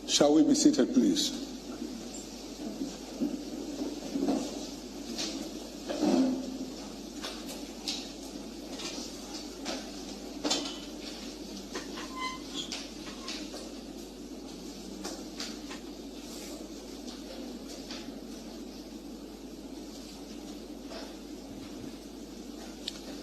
Shall we be seated, please?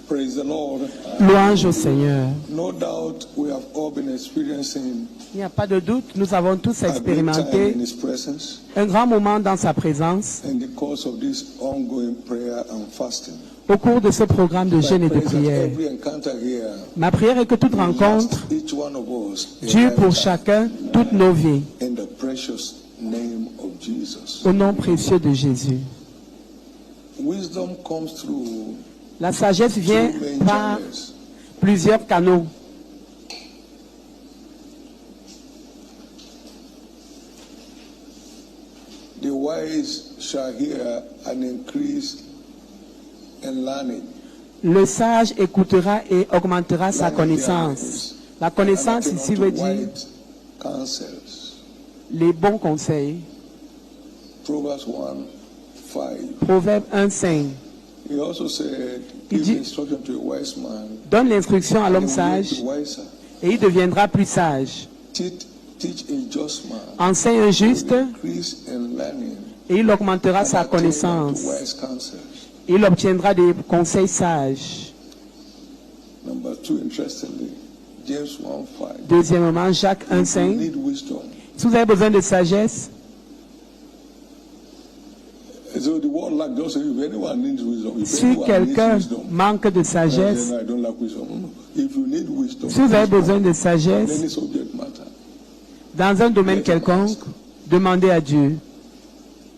Praise the Lord. Louange au Seigneur. No doubt we have all been experiencing Il n'y a pas de doute, nous avons tous a great time expérimenté in His presence un grand moment dans sa présence in the course of this ongoing prayer and fasting. au cours de ce programme de jeûne et de I pray that prière. every encounter here Ma prière est que toute rencontre each one of us a dure pour lifetime chacun toutes nos vies, in the precious name of Jesus. au nom précieux de Jésus. Wisdom comes through La sagesse vient two main par channels. plusieurs canaux. The wise shall hear and increase in learning. Le sage écoutera et augmentera sa connaissance. La connaissance ici veut dire Counsels. les bons conseils. Proverbs 1:5. Proverbe 1:5. He also said, Il give dit- instruction to a wise man, Donne l'instruction à and l'homme he will sage be wiser. et il deviendra plus sage. Teach a just man, Enseigne un juste increase in learning, et il augmentera and sa attain connaissance. unto wise counsels. Il obtiendra des conseils sages. Number 2, interestingly, James 1:5. Deuxièmement, Jacques If you 1:5. need wisdom. Si vous avez besoin de sagesse, So the word lack just say if anyone needs wisdom. If si anyone quelqu'un needs wisdom, manque de sagesse, then I don't lack wisdom. If you need wisdom, si vous avez besoin de in sagesse any subject matter dans un domaine quelconque, demandez à Dieu.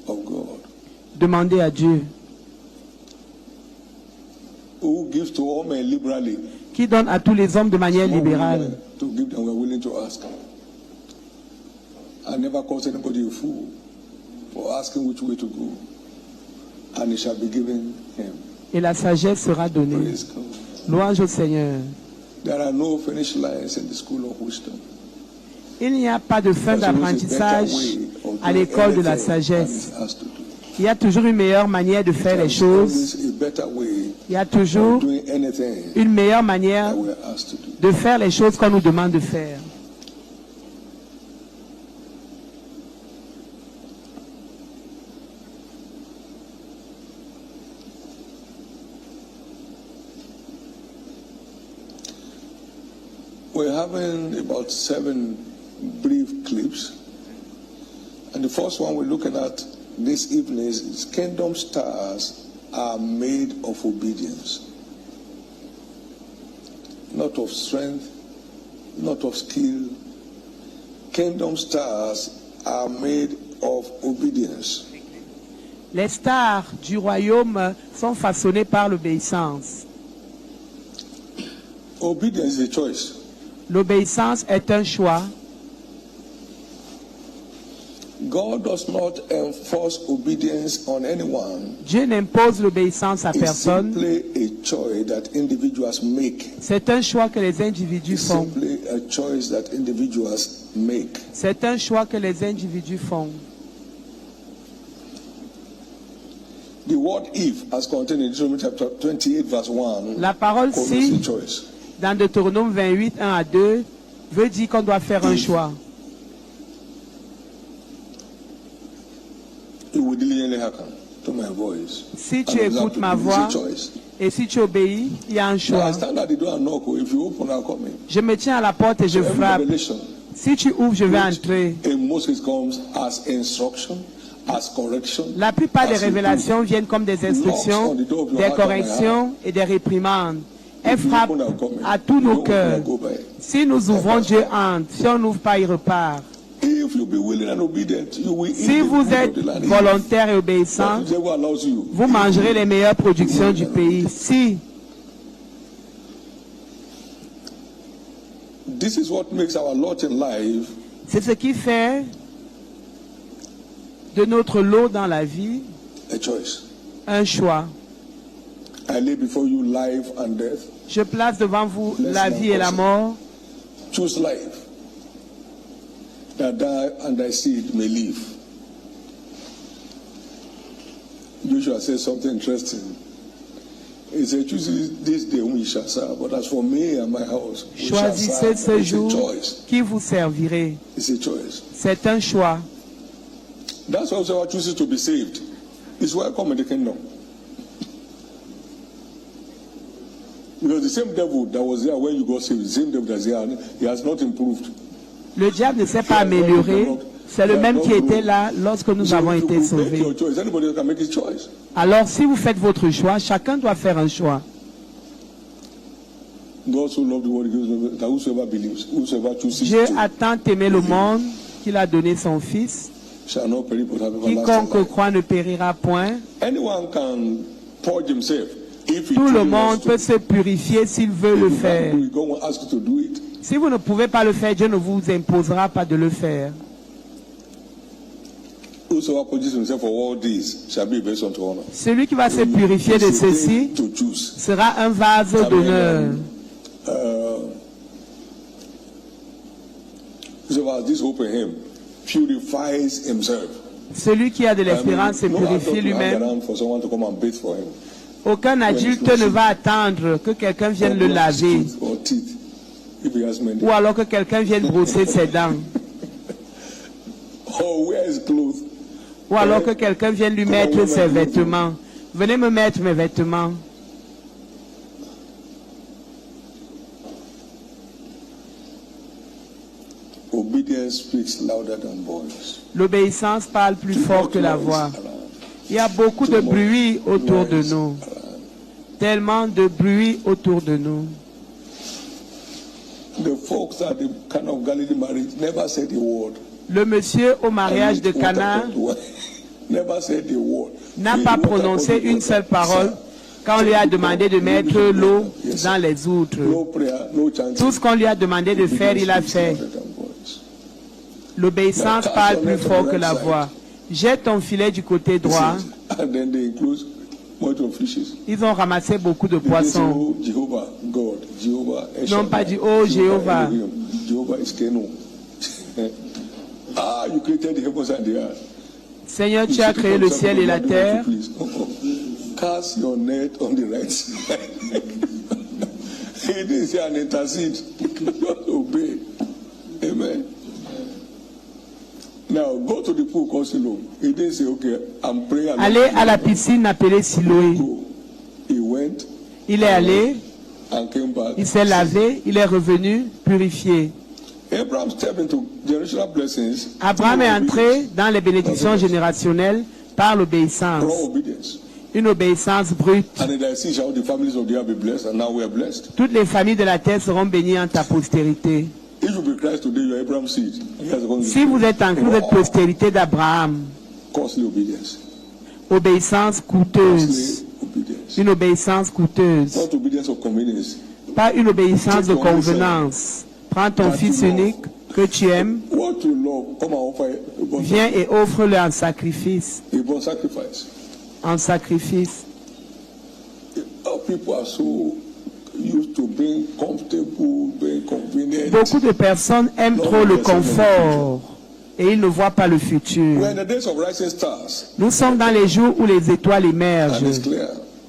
of God, Demandez à Dieu who gives to all men liberally, qui donne à tous les hommes de manière more libérale. willing to give than we're willing to ask. I never calls anybody a fool for asking which way to go, and it shall be given him. Et la sagesse sera donnée. Praise God. Louange au Seigneur. There are no finish lines in the school of wisdom. Il n'y a pas de fin d'apprentissage à l'école de la sagesse. Il y a toujours une meilleure manière de faire les choses. Il y a toujours une meilleure manière de faire les choses qu'on nous demande de faire. We're having about 7 brief clips. And the first one we're looking at this evening is kingdom stars are made of obedience. Not of strength, not of skill. Kingdom stars are made of obedience. Les stars du royaume sont façonnées par l'obéissance. Obedience is a choice. L'obéissance est un choix. God does not enforce obedience on anyone. Dieu n'impose l'obéissance à It's personne. simply a choice that individuals make. C'est un choix que les individus It's font. simply a choice that individuals make. C'est un choix que les individus font. The word if, as contained in Deuteronomy chapter 28, verse 1, La parole covers si, the choice. dans Deutéronome 28, 1 à 2, veut dire qu'on doit faire un choix. You will diligently hearken to my voice. Si and tu observe écoutes to ma do. voix It's a choice. et si tu obéis, il y a un Now, choix. I stand at the door and knock. If you open, I'll come in. Je me tiens à la porte et je So every frappe. revelation Si tu ouvres, je vais which entrer. in Moses comes as instruction, as correction. La plupart des as révélations viennent comme des instructions, des corrections et des réprimandes. Elle frappe à tous nos cœurs. Si nous ouvrons, Dieu entre. Si on n'ouvre pas, il repart. If you be willing and obedient, you will eat Si the vous fruit êtes of the land. volontaire et obéissant, The devil allows you. vous mangerez les meilleures productions du pays. Si This is what makes our lot in life c'est ce qui fait de notre lot dans la vie a choice. un choix. I lay before you life and death. Je place devant vous la vie et la mort. Choose life. that thou and thy seed may live. Joshua says something interesting. He said, choose this day whom you shall serve, but as for me and my house, we shall Choisissez serve. ce It's a jour choice. qui vous servirait. It's a choice. C'est un choix. That's why whoever chooses to be saved is welcome in the kingdom. Because the same devil that was there when you got saved, the same devil that's here, he has not improved. Le diable ne s'est pas amélioré. C'est le même qui était là lorsque nous avons été sauvés. Anybody can make his choice. Alors, si vous faites votre choix, chacun doit faire un choix. God so loved the world that whosoever believes, whosoever chooses Dieu to, a tant aimé le monde qu'il a donné son Fils. shall not perish but have everlasting Quiconque life. croit ne périra point. Anyone can purge himself if he Tout le truly monde wants to. peut se purifier s'il veut le faire. God will ask you to do it. Si vous ne pouvez pas le faire, Dieu ne vous imposera pas de le faire. Whosoever purges himself for all these shall be a vessel unto honor. Celui qui va se purifier de ceci To choose. sera un vase d'honneur. Whosoever has this hope in him purifies himself. Celui qui a de l'espérance se no purifie adult will hang lui-même. around for someone to come and bathe for him. Aucun adulte ne va attendre que quelqu'un vienne le laver Or teeth, if he has many. ou alors que quelqu'un vienne brosser ses dents Or wear his clothes. ou alors que quelqu'un vienne lui mettre ses vêtements. Venez me mettre mes vêtements. Obedience speaks louder than voice. L'obéissance parle plus fort que la voix. Il y a beaucoup de bruit autour de nous. Tellement de bruit autour de nous. The folks at the Cana of Galilee marriage never said a word. Le monsieur au mariage de Cana Never said a word. n'a pas prononcé une seule parole quand on lui a demandé de mettre l'eau dans les outres. No prayer, no chanting. Tout ce qu'on lui a demandé de faire, il a fait. L'obéissance parle plus fort que la voix. Jette ton filet du côté droit. And then they include multi of fishes. Ils ont ramassé beaucoup de They say, poissons. oh, Jehovah, God, Jehovah, Ils n'ont pas dit, oh Jéhovah. Elohim, Jehovah is Keno. You created the heavens and the earth. Seigneur, tu as créé le ciel et la terre. Cast your net on the right side. He didn't say an intercede. Just obey. Amen. Now go to the pool called Siloam. He didn't say, okay, I'm praying. Allez à la piscine appelée Siloé. Go. He went Il est allé, and came back. il s'est lavé, il est revenu purifié. Abraham stepped into generational blessings. Abraham est entré dans les bénédictions générationnelles par l'obéissance. Raw obedience. Une obéissance brute. And in thy seed shall the families of the earth be blessed, and now we are blessed. Toutes les familles de la terre seront bénies en ta postérité. If you be Christ today, you are Abraham's seed. Si vous êtes en Christ, vous êtes postérité d'Abraham. Costly obedience. Obéissance coûteuse. Costly obedience. Une obéissance coûteuse. Not obedience of convenience. Pas une obéissance de convenance. Prends ton fils unique que tu aimes, What you love, come and offer a viens et offre-le en sacrifice. born sacrifice. En sacrifice. Our people are so used to being comfortable, being convenient. Beaucoup de personnes aiment trop le confort et ils ne voient pas le futur. We're in the days of rising stars, Nous sommes dans les jours où les étoiles émergent. and it's clear.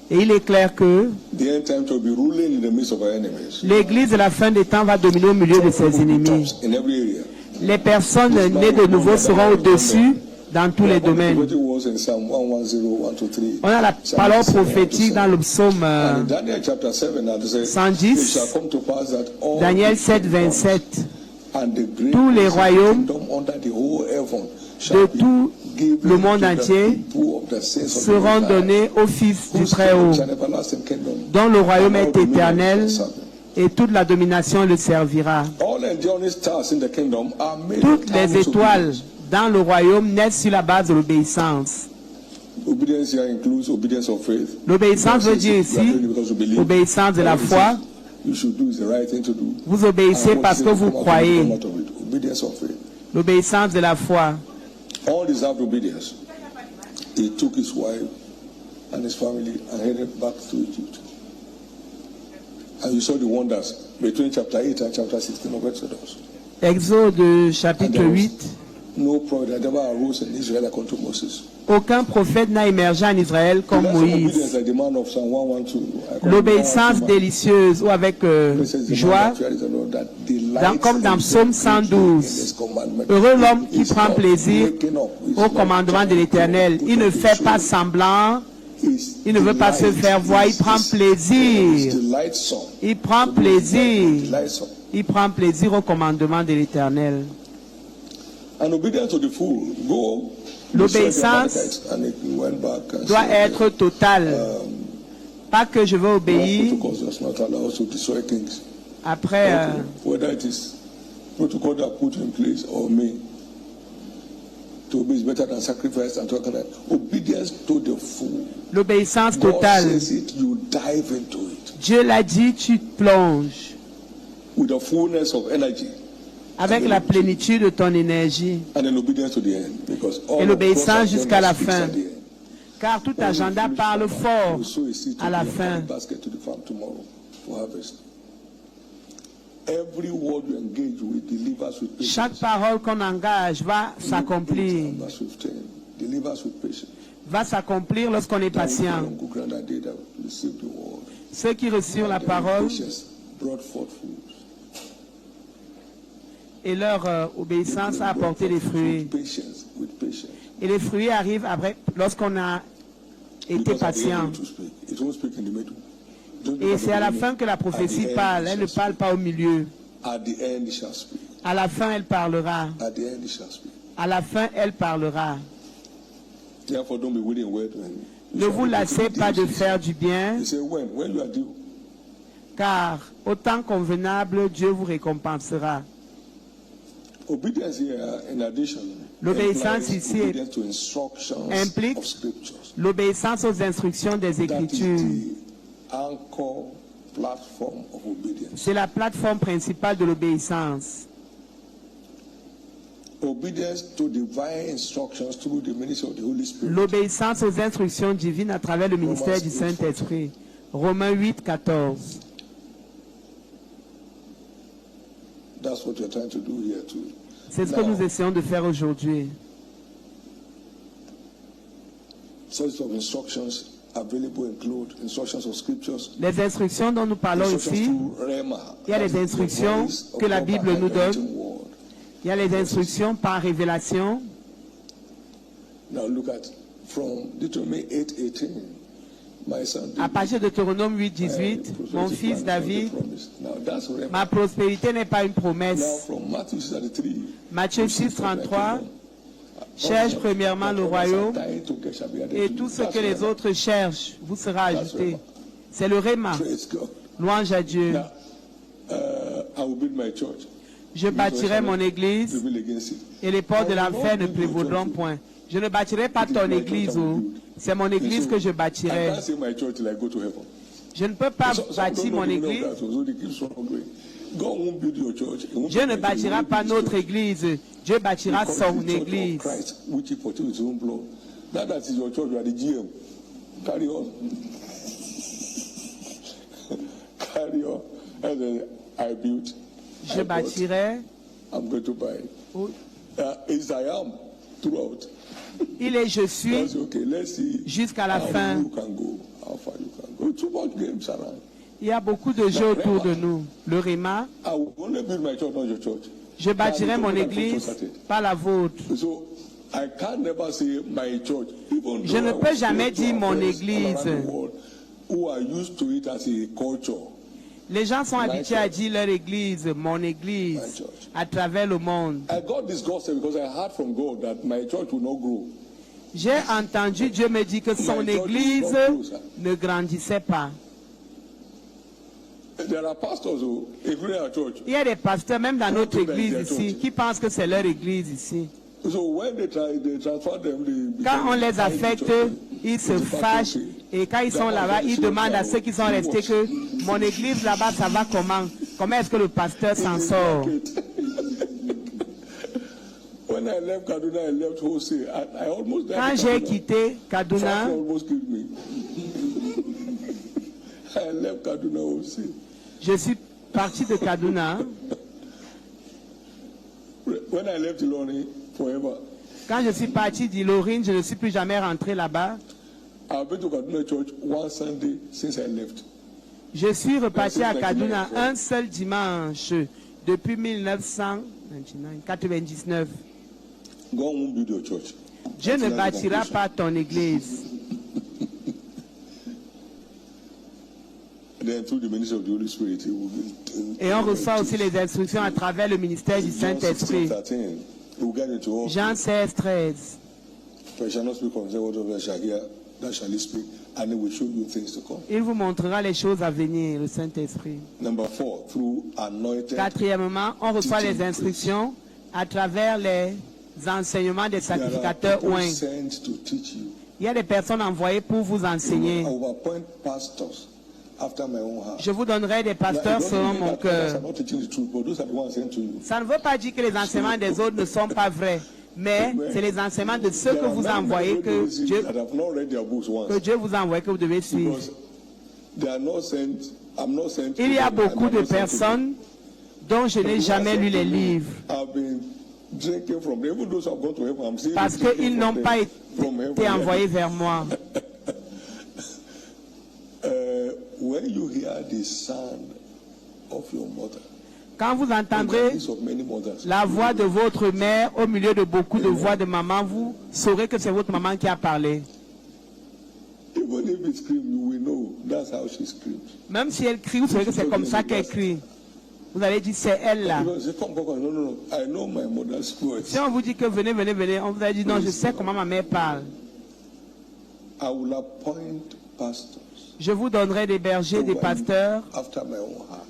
Et il est clair que The end time will be ruling in the midst of our enemies. l'Église de la fin des temps va dominer au milieu de ses ennemis. In every area. Les personnes nées de nouveau seront au-dessus dans tous les domaines. Was in Psalm 110, 1 to 3. On a la parole prophétique dans le psaume And in Daniel chapter 7, it says, 110, it shall come to pass that all Daniel the 7, kingdoms 27. and the great Tous les royaumes kingdom under the whole heaven de shall be tout given le monde to the entier people of the saints of the seront Most High, donnés au Fils du whose Très-Haut, kingdom is an everlasting kingdom, dont le royaume and all est dominion éternel shall serve him. et toute la domination le servira. All enduring stars in the kingdom are made Toutes of les timeless étoiles obedience. dans le royaume naissent sur la base de l'obéissance. Obedience here includes obedience of faith. L'obéissance veut dire ici obéissance de la foi. You should do is the right thing to do. Vous obéissez And parce que vous come croyez. out of it. Obedience of faith. L'obéissance de la foi. All deserved obedience. He took his wife and his family and headed back to Egypt. And you saw the wonders between chapter 8 and chapter 16 of Exodus. Exode chapitre 8. No prophet that ever arose in Israel like unto Moses. Aucun prophète n'a émergé en Israël comme Moïse. L'obéissance délicieuse ou avec joie, comme dans Psaume 112. Heureux l'homme qui prend plaisir au commandement de l'Éternel. Il ne fait pas semblant, il ne veut pas se faire voir, il prend plaisir. Il prend plaisir. Il prend plaisir au commandement de l'Éternel. L'obéissance doit être totale. Pas que je veux obéir. Après, l'obéissance totale. Dieu l'a dit, tu plonges. Avec la plénitude de ton énergie. Et l'obéissance jusqu'à la fin. Car tout agenda parle fort à la fin. Chaque parole qu'on engage va s'accomplir. Va s'accomplir lorsqu'on est patient. Ceux qui reçurent la parole et leur obéissance a apporté des fruits. Et les fruits arrivent après, lorsqu'on a été patient. Et c'est à la fin que la prophétie parle. Elle ne parle pas au milieu. À la fin, elle parlera. À la fin, elle parlera. Ne vous lassez pas de faire du bien, car au temps convenable, Dieu vous récompensera. L'obéissance ici implique l'obéissance aux instructions des Écritures. C'est la plateforme principale de l'obéissance. L'obéissance aux instructions divines à travers le ministère du Saint-Esprit. Romains 8, 14. C'est ce que nous essayons de faire aujourd'hui. Les instructions dont nous parlons ici, il y a les instructions que la Bible nous donne. Il y a les instructions par révélation. À partir de Deutéronome 8, 18, mon fils David, ma prospérité n'est pas une promesse. Matthieu 6, 33, cherche premièrement le royaume et tout ce que les autres cherchent vous sera ajouté. C'est le Réma. Louange à Dieu. Je bâtirai mon église et les portes de l'enfer ne prévaudront point. Je ne bâtirai pas ton église. C'est mon église que je bâtirai. Je ne peux pas bâtir mon église. Dieu ne bâtira pas notre église. Dieu bâtira son église. Je bâtirai. Il est je suis jusqu'à la fin. Il y a beaucoup de jeux autour de nous. Le Réma. Je bâtirai mon église, pas la vôtre. Je ne peux jamais dire mon église. Les gens sont habitués à dire leur église, mon église, à travers le monde. J'ai entendu Dieu me dire que son église ne grandissait pas. Il y a des pasteurs, même dans notre église ici, qui pensent que c'est leur église ici. Quand on les affecte, ils se fâchent et quand ils sont là-bas, ils demandent à ceux qui sont restés que mon église là-bas, ça va comment? Comment est-ce que le pasteur s'en sort? Quand j'ai quitté Kaduna, je suis parti de Kaduna. when I left Ilorin forever, Quand je suis parti d'Ilorin, je ne suis plus jamais rentré là-bas. I've been to Kaduna Church one Sunday since I left. Je suis reparti à Kaduna un seul dimanche depuis 1999. God won't build your church. Dieu ne bâtira pas ton église. Then through the ministry of the Holy Spirit, it will be, Et on reçoit aussi les instructions à travers le ministère du Saint-Esprit. Jean 16, 13. Il vous montrera les choses à venir, le Saint-Esprit. Quatrièmement, on reçoit les instructions à travers les enseignements des sacrificateurs oints. Il y a des personnes envoyées pour vous enseigner. Je vous donnerai des pasteurs selon mon cœur. Ça ne veut pas dire que les enseignements des autres ne sont pas vrais, mais c'est les enseignements de ceux que vous envoyez que Dieu vous envoie, que vous devez suivre. Il y a beaucoup de personnes dont je n'ai jamais lu les livres parce qu'ils n'ont pas été envoyés vers moi. When you hear the sound of your mother, quand vous entendrez la voix de votre mère au milieu de beaucoup de voix de maman, vous saurez que c'est votre maman qui a parlé. Even if it screams, you will know that's how she screams. Même si elle crie, vous saurez que c'est comme ça qu'elle crie. Vous allez dire c'est elle là. Si on vous dit que venez, venez, venez, on vous a dit non, je sais comment ma mère parle. I will appoint pastors. Je vous donnerai des bergers, des pasteurs,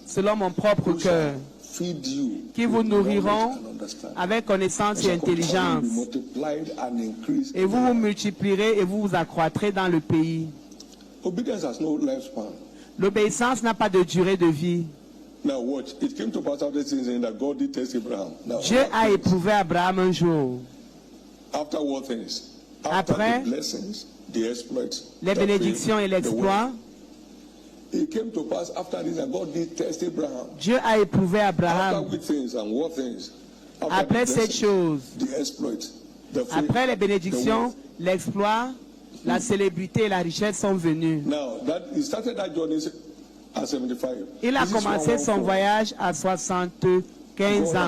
selon mon propre cœur, qui vous nourriront avec connaissance et intelligence. Et vous vous multiplierez et vous vous accroîtrez dans le pays. L'obéissance n'a pas de durée de vie. Dieu a éprouvé Abraham un jour. Après les bénédictions et l'exploit, Dieu a éprouvé Abraham. Après cette chose, après les bénédictions, l'exploit, la célébrité et la richesse sont venus. Il a commencé son voyage à 75 ans.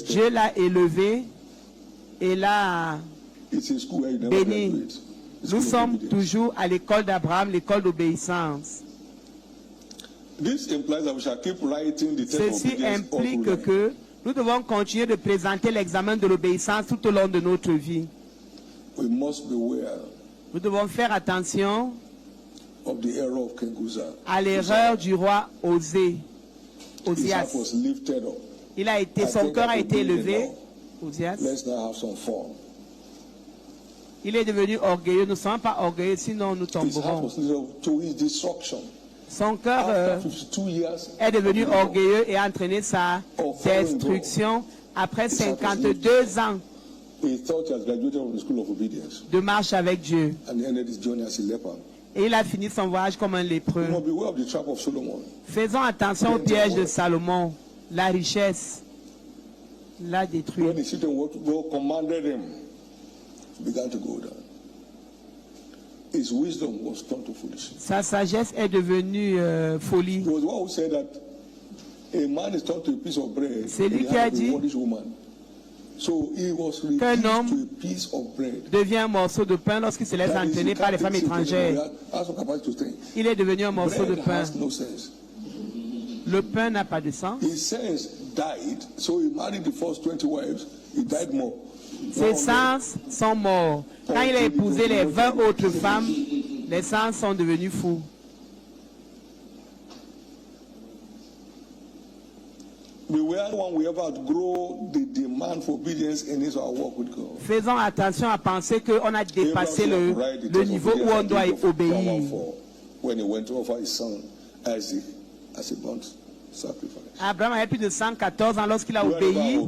Dieu l'a élevé et l'a béni. Nous sommes toujours à l'école d'Abraham, l'école d'obéissance. Ceci implique que nous devons continuer de présenter l'examen de l'obéissance tout au long de notre vie. Nous devons faire attention à l'erreur du roi Osée. Osias. Son cœur a été élevé. Osias. Il est devenu orgueilleux. Nous ne sommes pas orgueilleux, sinon nous tomberons. Son cœur est devenu orgueilleux et a entraîné sa destruction après 52 ans de marche avec Dieu. Et il a fini son voyage comme un lépreux. Faisons attention au piège de Salomon. La richesse l'a détruit. Sa sagesse est devenue folie. C'est lui qui a dit qu'un homme devient un morceau de pain lorsqu'il se laisse entraîner par les femmes étrangères. Il est devenu un morceau de pain. Le pain n'a pas de sens. Ses sens sont morts. Quand il a épousé les 20 autres femmes, les sens sont devenus fous. Faisons attention à penser qu'on a dépassé le niveau où on doit obéir. Abraham avait plus de 114 ans lorsqu'il a obéi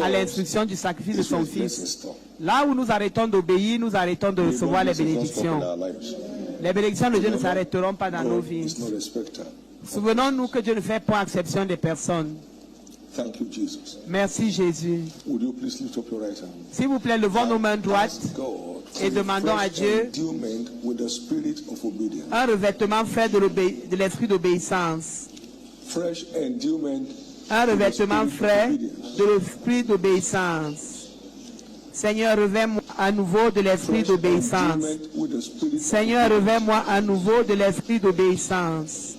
à l'instruction du sacrifice de son fils. Là où nous arrêtons d'obéir, nous arrêtons de recevoir les bénédictions. Les bénédictions de Dieu ne s'arrêteront pas dans nos vies. Souvenons-nous que Dieu ne fait pas exception des personnes. Thank you, Jesus. Merci Jésus. Would you please lift up your right hand? S'il vous plaît, levons nos mains droites et demandons à Dieu with the spirit of obedience. un revêtement fait de l'esprit d'obéissance. Fresh endowment. Un revêtement frais de l'esprit d'obéissance. Seigneur, revêt-moi à nouveau de l'esprit d'obéissance. Seigneur, revêt-moi à nouveau de l'esprit d'obéissance.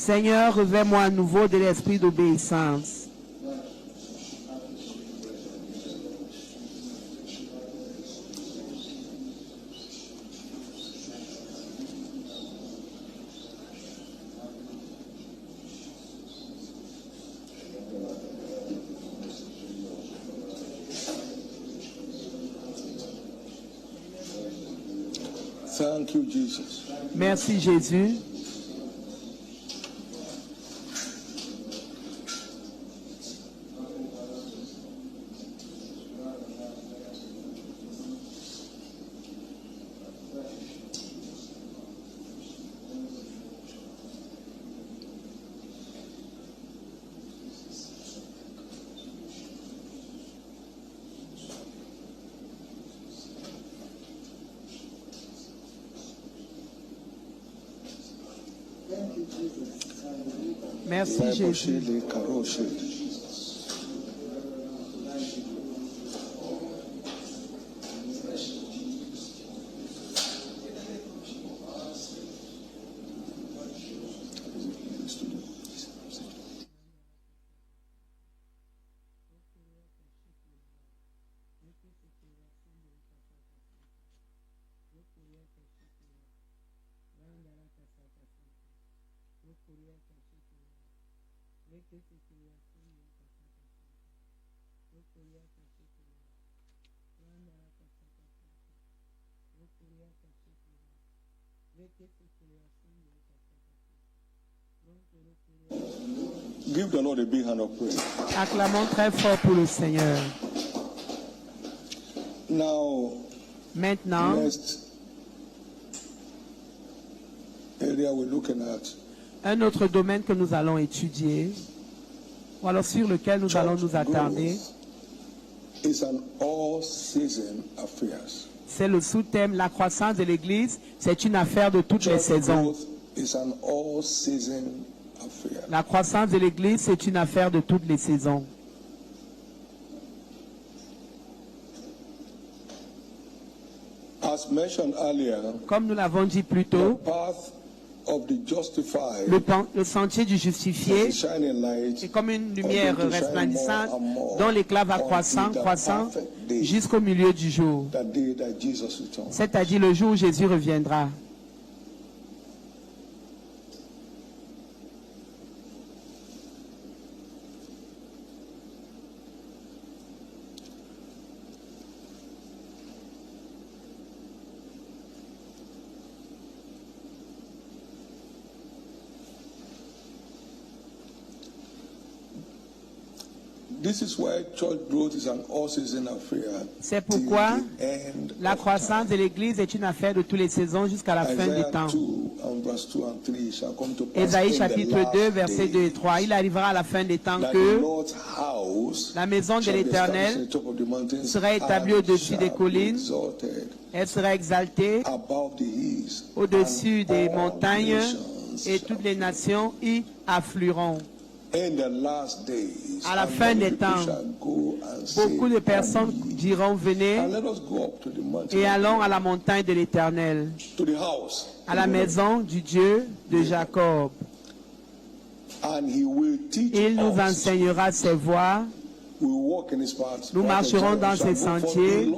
Seigneur, revêt-moi à nouveau de l'esprit d'obéissance. Thank you, Jesus. Merci Jésus. Merci Jésus. Give the Lord a big hand of praise. Acclamons très fort pour le Seigneur. Maintenant, Next area we're looking at. Un autre domaine que nous allons étudier, ou alors sur lequel nous allons nous attarder, c'est le sous-thème, la croissance de l'Église, c'est une affaire de toutes les saisons. La croissance de l'Église, c'est une affaire de toutes les saisons. Comme nous l'avons dit plus tôt, le sentier du justifié est comme une lumière resplendissante dont l'éclat va croissant jusqu'au milieu du jour, c'est-à-dire le jour où Jésus reviendra. C'est pourquoi la croissance de l'Église est une affaire de toutes les saisons jusqu'à la fin des temps. Ésaïe chapitre 2, versets 2 et 3. Il arrivera à la fin des temps que la maison de l'Éternel sera établie au-dessus des collines. Elle sera exaltée au-dessus des montagnes et toutes les nations y afflueront. À la fin des temps, beaucoup de personnes diront venez et allons à la montagne de l'Éternel, à la maison du Dieu de Jacob. Il nous enseignera ses voies, nous marcherons dans ses sentiers,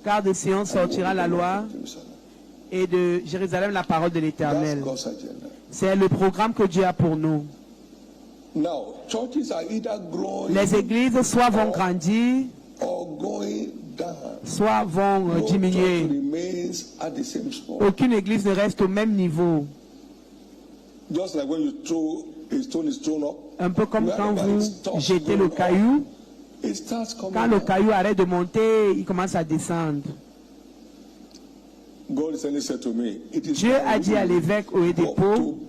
car de Sion sortira la loi et de Jérusalem la parole de l'Éternel. C'est le programme que Dieu a pour nous. Les églises soit vont grandir, soit vont diminuer. Aucune église ne reste au même niveau. Un peu comme quand vous jetez le caillou, quand le caillou arrête de monter, il commence à descendre. Dieu a dit à l'évêque Oedipo,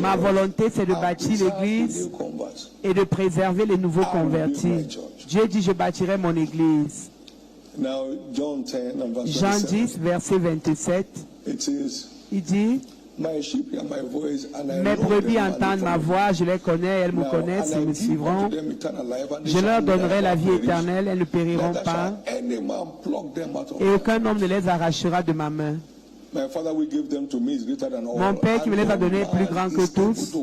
ma volonté c'est de bâtir l'église et de préserver les nouveaux convertis. Dieu dit, je bâtirai mon église. Jean 10, verset 27, il dit, mes brebis entendent ma voix, je les connais, elles me connaissent, elles me suivront. Je leur donnerai la vie éternelle, elles ne périront pas, et aucun homme ne les arrachera de ma main. Mon Père qui me les a donnés est plus grand que tous.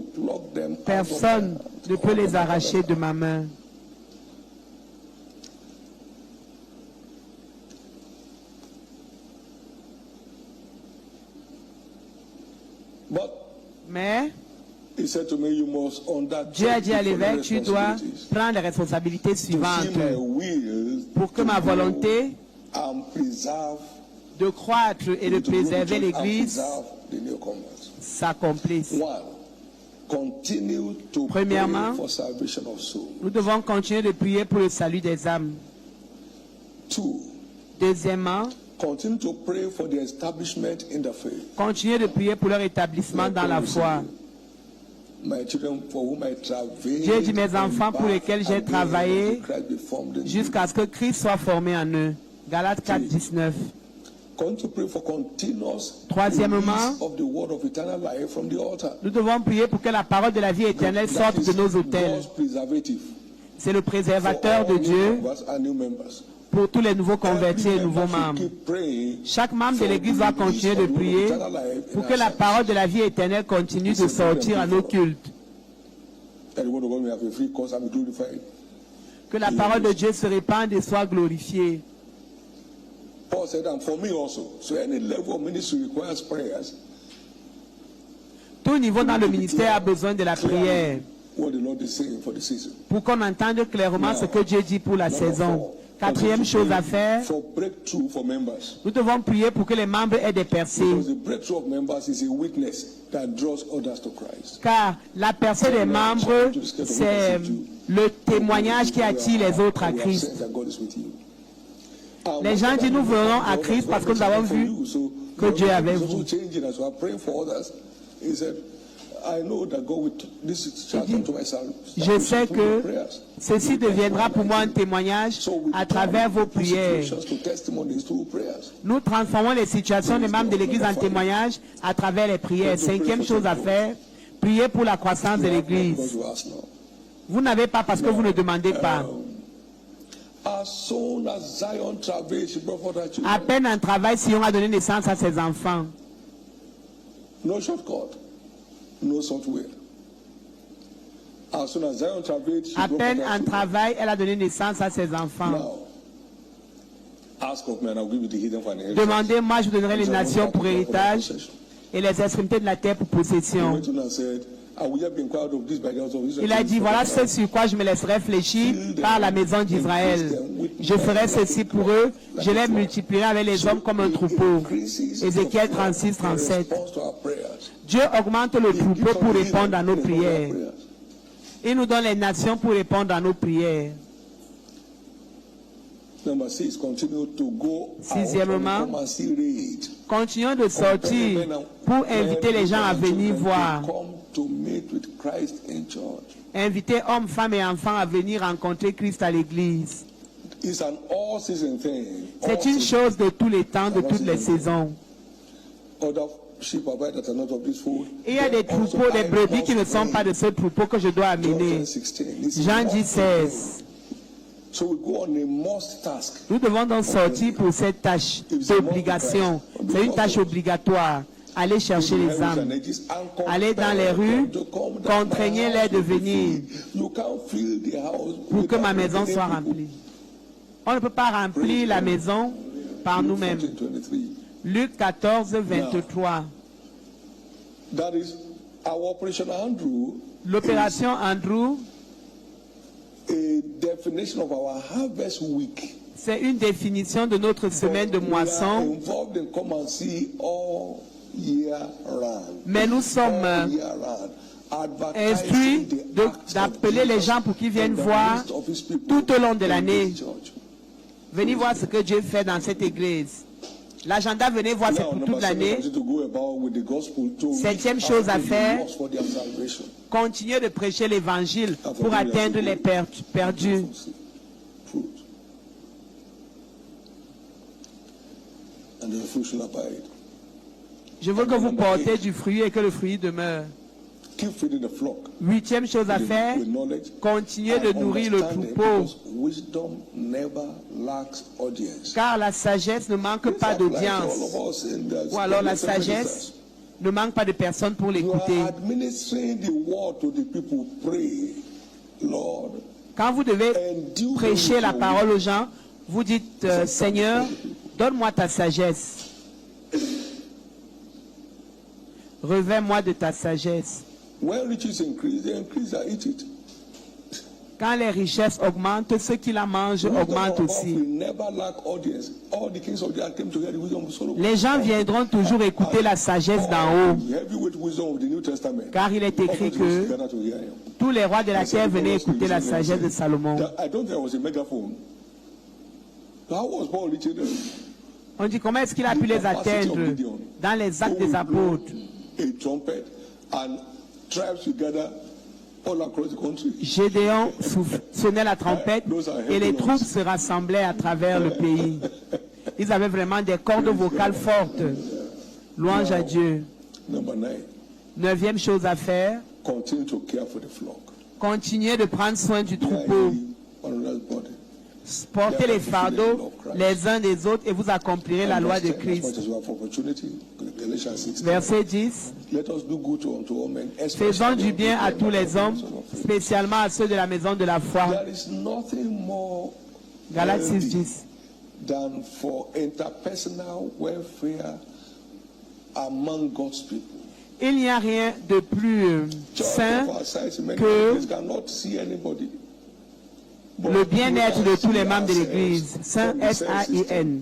Personne ne peut les arracher de ma main. Mais Dieu a dit à l'évêque, tu dois prendre les responsabilités suivantes pour que ma volonté de croître et de préserver l'Église s'accomplisse. Premièrement, nous devons continuer de prier pour le salut des âmes. Deuxièmement, continuer de prier pour leur établissement dans la foi. Dieu dit, mes enfants pour lesquels j'ai travaillé jusqu'à ce que Christ soit formé en eux. Galates 4, 19. Troisièmement, nous devons prier pour que la parole de la vie éternelle sorte de nos autels. C'est le préservateur de Dieu pour tous les nouveaux convertis et nouveaux membres. Chaque membre de l'Église doit continuer de prier pour que la parole de la vie éternelle continue de sortir à nos cultes. Que la parole de Dieu se répande et soit glorifiée. Paul said, and for me also. So any level of ministry requires prayers. Tout niveau dans le ministère a besoin de la prière pour qu'on entende clairement ce que Dieu dit pour la saison. Quatrième chose à faire, nous devons prier pour que les membres aient des percées. Car la percée des membres, c'est le témoignage qui attire les autres à Christ. Les gens disent, nous venons à Christ parce que nous avons vu que Dieu est avec vous. Je sais que ceci deviendra pour moi un témoignage à travers vos prières. Nous transformons les situations des membres de l'Église en témoignage à travers les prières. Cinquième chose à faire, prier pour la croissance de l'Église. Vous n'avez pas parce que vous ne demandez pas. À peine un travail, Sion a donné naissance à ses enfants. No shortcut, no software. À peine un travail, elle a donné naissance à ses enfants. Demandez-moi, je vous donnerai les nations pour héritage et les extrémités de la terre pour possession. Il a dit, voilà ce sur quoi je me laisserai fléchir par la maison d'Israël. Je ferai ceci pour eux, je les multiplierai avec les hommes comme un troupeau. Ézéchiel 36, 37. Dieu augmente le troupeau pour répondre à nos prières. Il nous donne les nations pour répondre à nos prières. Sixièmement, continuons de sortir pour inviter les gens à venir voir. Inviter hommes, femmes et enfants à venir rencontrer Christ à l'église. C'est une chose de tous les temps, de toutes les saisons. Il y a des troupeaux, des brebis qui ne sont pas de ce troupeau que je dois amener. Jean 10, 16. Nous devons donc sortir pour cette tâche d'obligation. C'est une tâche obligatoire. Allez chercher les âmes. Allez dans les rues, contraignez-les de venir pour que ma maison soit remplie. On ne peut pas remplir la maison par nous-mêmes. Luc 14, 23. L'opération Andrew, c'est une définition de notre semaine de moisson. Mais nous sommes instruits d'appeler les gens pour qu'ils viennent voir tout au long de l'année. Venez voir ce que Dieu fait dans cette église. L'agenda, venez voir, c'est pour toute l'année. Septième chose à faire, continuer de prêcher l'évangile pour atteindre les perdus. Je veux que vous portez du fruit et que le fruit demeure. Huitième chose à faire, continuer de nourrir le troupeau. Car la sagesse ne manque pas d'audience. Ou alors la sagesse ne manque pas de personnes pour l'écouter. Quand vous devez prêcher la parole aux gens, vous dites, Seigneur, donne-moi ta sagesse. Revêt-moi de ta sagesse. Quand les richesses augmentent, ceux qui la mangent augmentent aussi. Les gens viendront toujours écouter la sagesse d'en haut. Car il est écrit que tous les rois de la terre venaient écouter la sagesse de Salomon. On dit comment est-ce qu'il a pu les atteindre dans les actes des apôtres. Gédéon sonnait la trompette et les troupes se rassemblaient à travers le pays. Ils avaient vraiment des cordes vocales fortes. Louange à Dieu. Neuvième chose à faire, continuez de prendre soin du troupeau. Portez les fardeaux les uns des autres et vous accomplirez la loi de Christ. Verset 10. Faisons du bien à tous les hommes, spécialement à ceux de la maison de la foi. Galates 6:10. Il n'y a rien de plus sain que le bien-être de tous les membres de l'Église. Saint, S-A-I-N.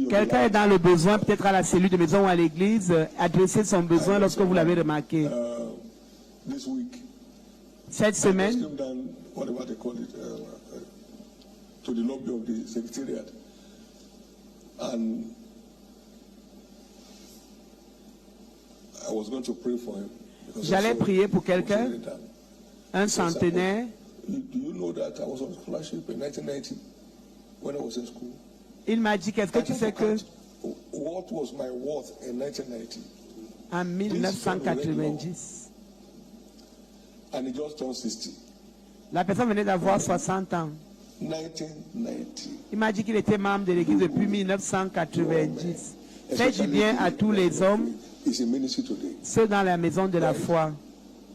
Quelqu'un est dans le besoin, peut-être à la cellule de maison ou à l'église, adressez son besoin lorsque vous l'avez remarqué. Cette semaine, j'allais prier pour quelqu'un, un centenaire. Il m'a dit, qu'est-ce que tu sais que en 1990, la personne venait d'avoir 60 ans. Il m'a dit qu'il était membre de l'église depuis 1990. Faites du bien à tous les hommes, ceux dans la maison de la foi.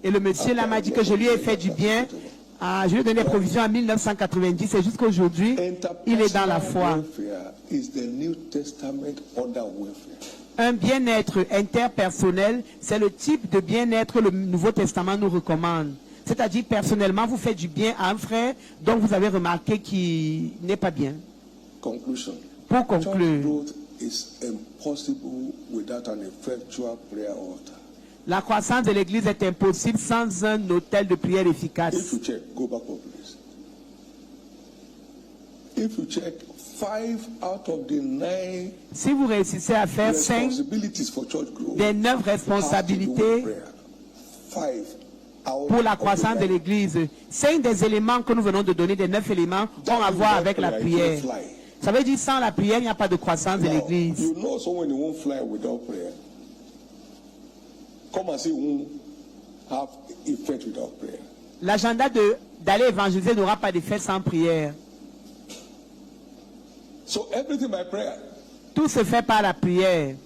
Et le monsieur là m'a dit que je lui ai fait du bien. Je lui ai donné provision en 1990 et jusqu'à aujourd'hui, il est dans la foi. Un bien-être interpersonnel, c'est le type de bien-être que le Nouveau Testament nous recommande. C'est-à-dire, personnellement, vous faites du bien à un frère dont vous avez remarqué qu'il n'est pas bien. Pour conclure, la croissance de l'Église est impossible sans un autel de prière efficace. Si vous réussissez à faire 5 des 9 responsabilités pour la croissance de l'Église, 5 des éléments que nous venons de donner, des 9 éléments, ont à voir avec la prière. Ça veut dire sans la prière, il n'y a pas de croissance de l'Église. L'agenda d'aller évangéliser n'aura pas d'effet sans prière. Tout se fait par la prière.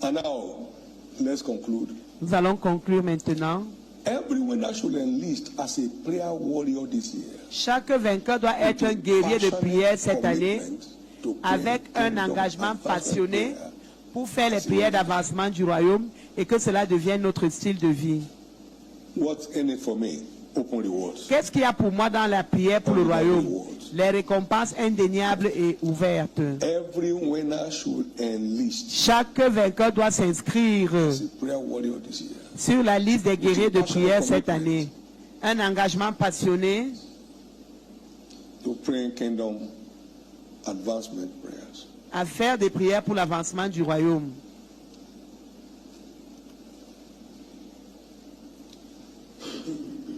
And now, let's conclude. Nous allons conclure maintenant. Every winner should enlist as a prayer warrior this year. Chaque vainqueur doit être un guerrier de prière cette année avec un engagement passionné pour faire les prières d'avancement du royaume et que cela devienne notre style de vie. What's in it for me? Open rewards. Qu'est-ce qu'il y a pour moi dans la prière pour le royaume? Les récompenses indéniables et ouvertes. Every winner should enlist. Chaque vainqueur doit s'inscrire It's a prayer warrior this year. sur la liste des guerriers de prière cette année. Un engagement passionné To pray kingdom advancement prayers. à faire des prières pour l'avancement du royaume.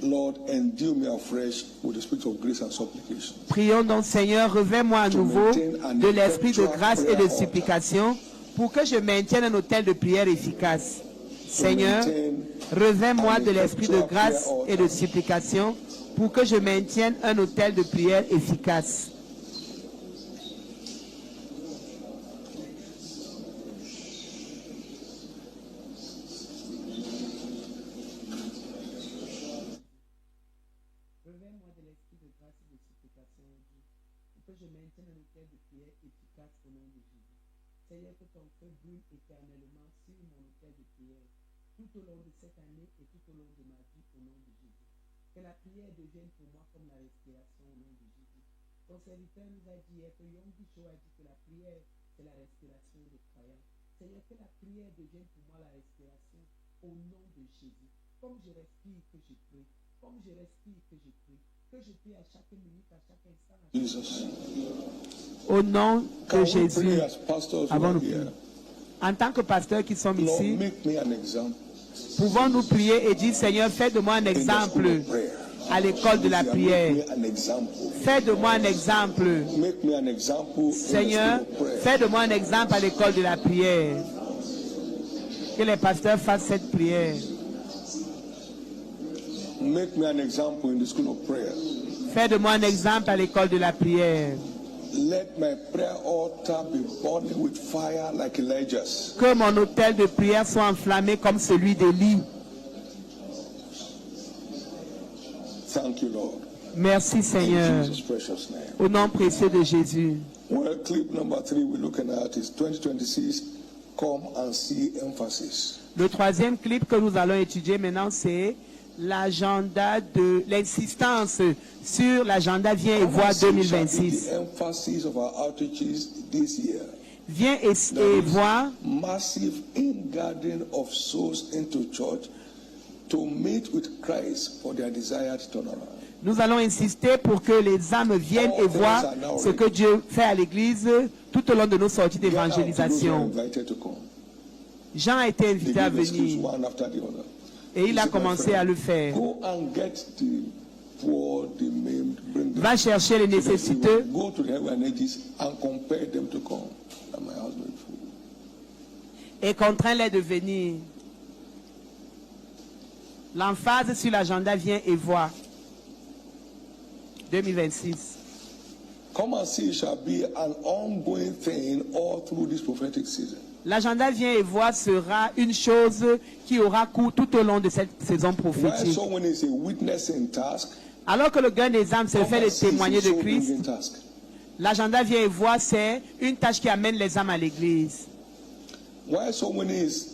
Lord, endue me afresh with the spirit of grace and supplication. Prions donc, Seigneur, revêt-moi à nouveau de l'esprit de grâce et de supplication pour que je maintienne un autel de prière efficace. Seigneur, revêt-moi de l'esprit de grâce et de supplication pour que je maintienne un autel de prière efficace. Revêt-moi de l'esprit de grâce et de supplication, Dieu, pour que je maintienne un autel de prière efficace au nom de Jésus. Seigneur, que ton feu brûle éternellement sur mon autel de prière, tout au long de cette année et tout au long de ma vie au nom de Jésus. Que la prière devienne pour moi comme la respiration au nom de Jésus. Ton serviteur nous a dit hier que Yom Bisho a dit que la prière, c'est la respiration des croyants. Seigneur, que la prière devienne pour moi la respiration au nom de Jésus. Comme je respire, que je prie. Comme je respire, que je prie. Que je prie à chaque minute, à chaque instant. Jesus. Au nom de Can we Jésus. pray as pastors who Avant are nous here? prier. En tant que pasteurs qui sommes Lord, ici, make me an example pouvons-nous prier et dire, Seigneur, fais de moi un in the school exemple of prayer. à l'école de la prière. Make me an example. Fais de moi un exemple. Make me an example Seigneur, in the school of prayer. fais de moi un exemple à l'école de la prière. Que les pasteurs fassent cette prière. Make me an example in the school of prayer. Fais de moi un exemple à l'école de la prière. Let my prayer altar be burning with fire like Elijah's. Que mon autel de prière soit enflammé comme celui d'Élie. Thank you, Lord. Merci In Seigneur. Jesus' precious name. Au nom précieux de Jésus. Well, clip number 3 we're looking at is 2026 Come and See emphasis. Le troisième clip que nous allons étudier maintenant, c'est l'agenda de l'insistance sur l'agenda Viens et vois 2026. The emphasis of our outreaches this year. Viens et vois Massive ingathering of souls into church to meet with Christ for their desired turnaround. Nous allons insister pour que les âmes viennent et voient ce que Dieu fait à l'Église tout au long de nos sorties d'évangélisation. Jean a été invité à venir et il a commencé à le faire. Go and get the poor, the maimed, bring them. Va chercher les nécessiteux Go to the heaven ages and compel them to come. And my house will be full. et contrains-les de venir. L'emphase sur l'agenda Viens et vois 2026. Come and see shall be an ongoing thing all through this prophetic season. L'agenda Viens et vois sera une chose qui aura cours tout au long de cette saison While prophétique. someone is a witnessing task, Alors que le gain des âmes, c'est le come fait and de see is témoigner a de Christ. soul-bringing task. L'agenda Viens et vois, c'est une tâche qui amène les âmes à l'Église. While someone is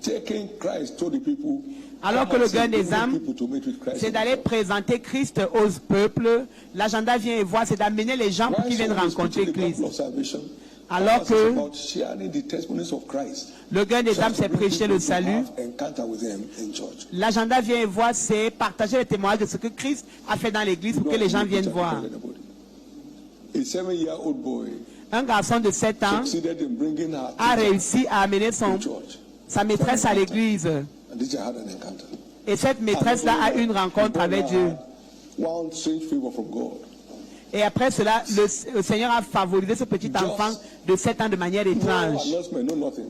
taking Christ to the people, Alors come que and le see gain des bringing âmes, people to meet with Christ. c'est d'aller présenter Christ aux peuples. L'agenda Viens et vois, c'est d'amener les gens pour While qu'ils viennent someone is rencontrer preaching the Christ. gospel of salvation, Alors come and see que about sharing the testimonies of Christ. le gain des âmes, c'est prêcher le salut. Encounter with them in church. L'agenda Viens et vois, c'est partager les témoignages de ce que Christ a fait dans l'Église pour que les gens viennent voir. A 7-year-old boy Un garçon de 7 ans succeeded in bringing her a teacher réussi à amener to church. sa maîtresse à l'Église. And teacher had an encounter. Et cette maîtresse-là a eu une rencontre avec Dieu. One strange favor from God. Et après cela, le Seigneur a favorisé ce petit enfant de 7 ans de manière No étrange. announcement, no nothing.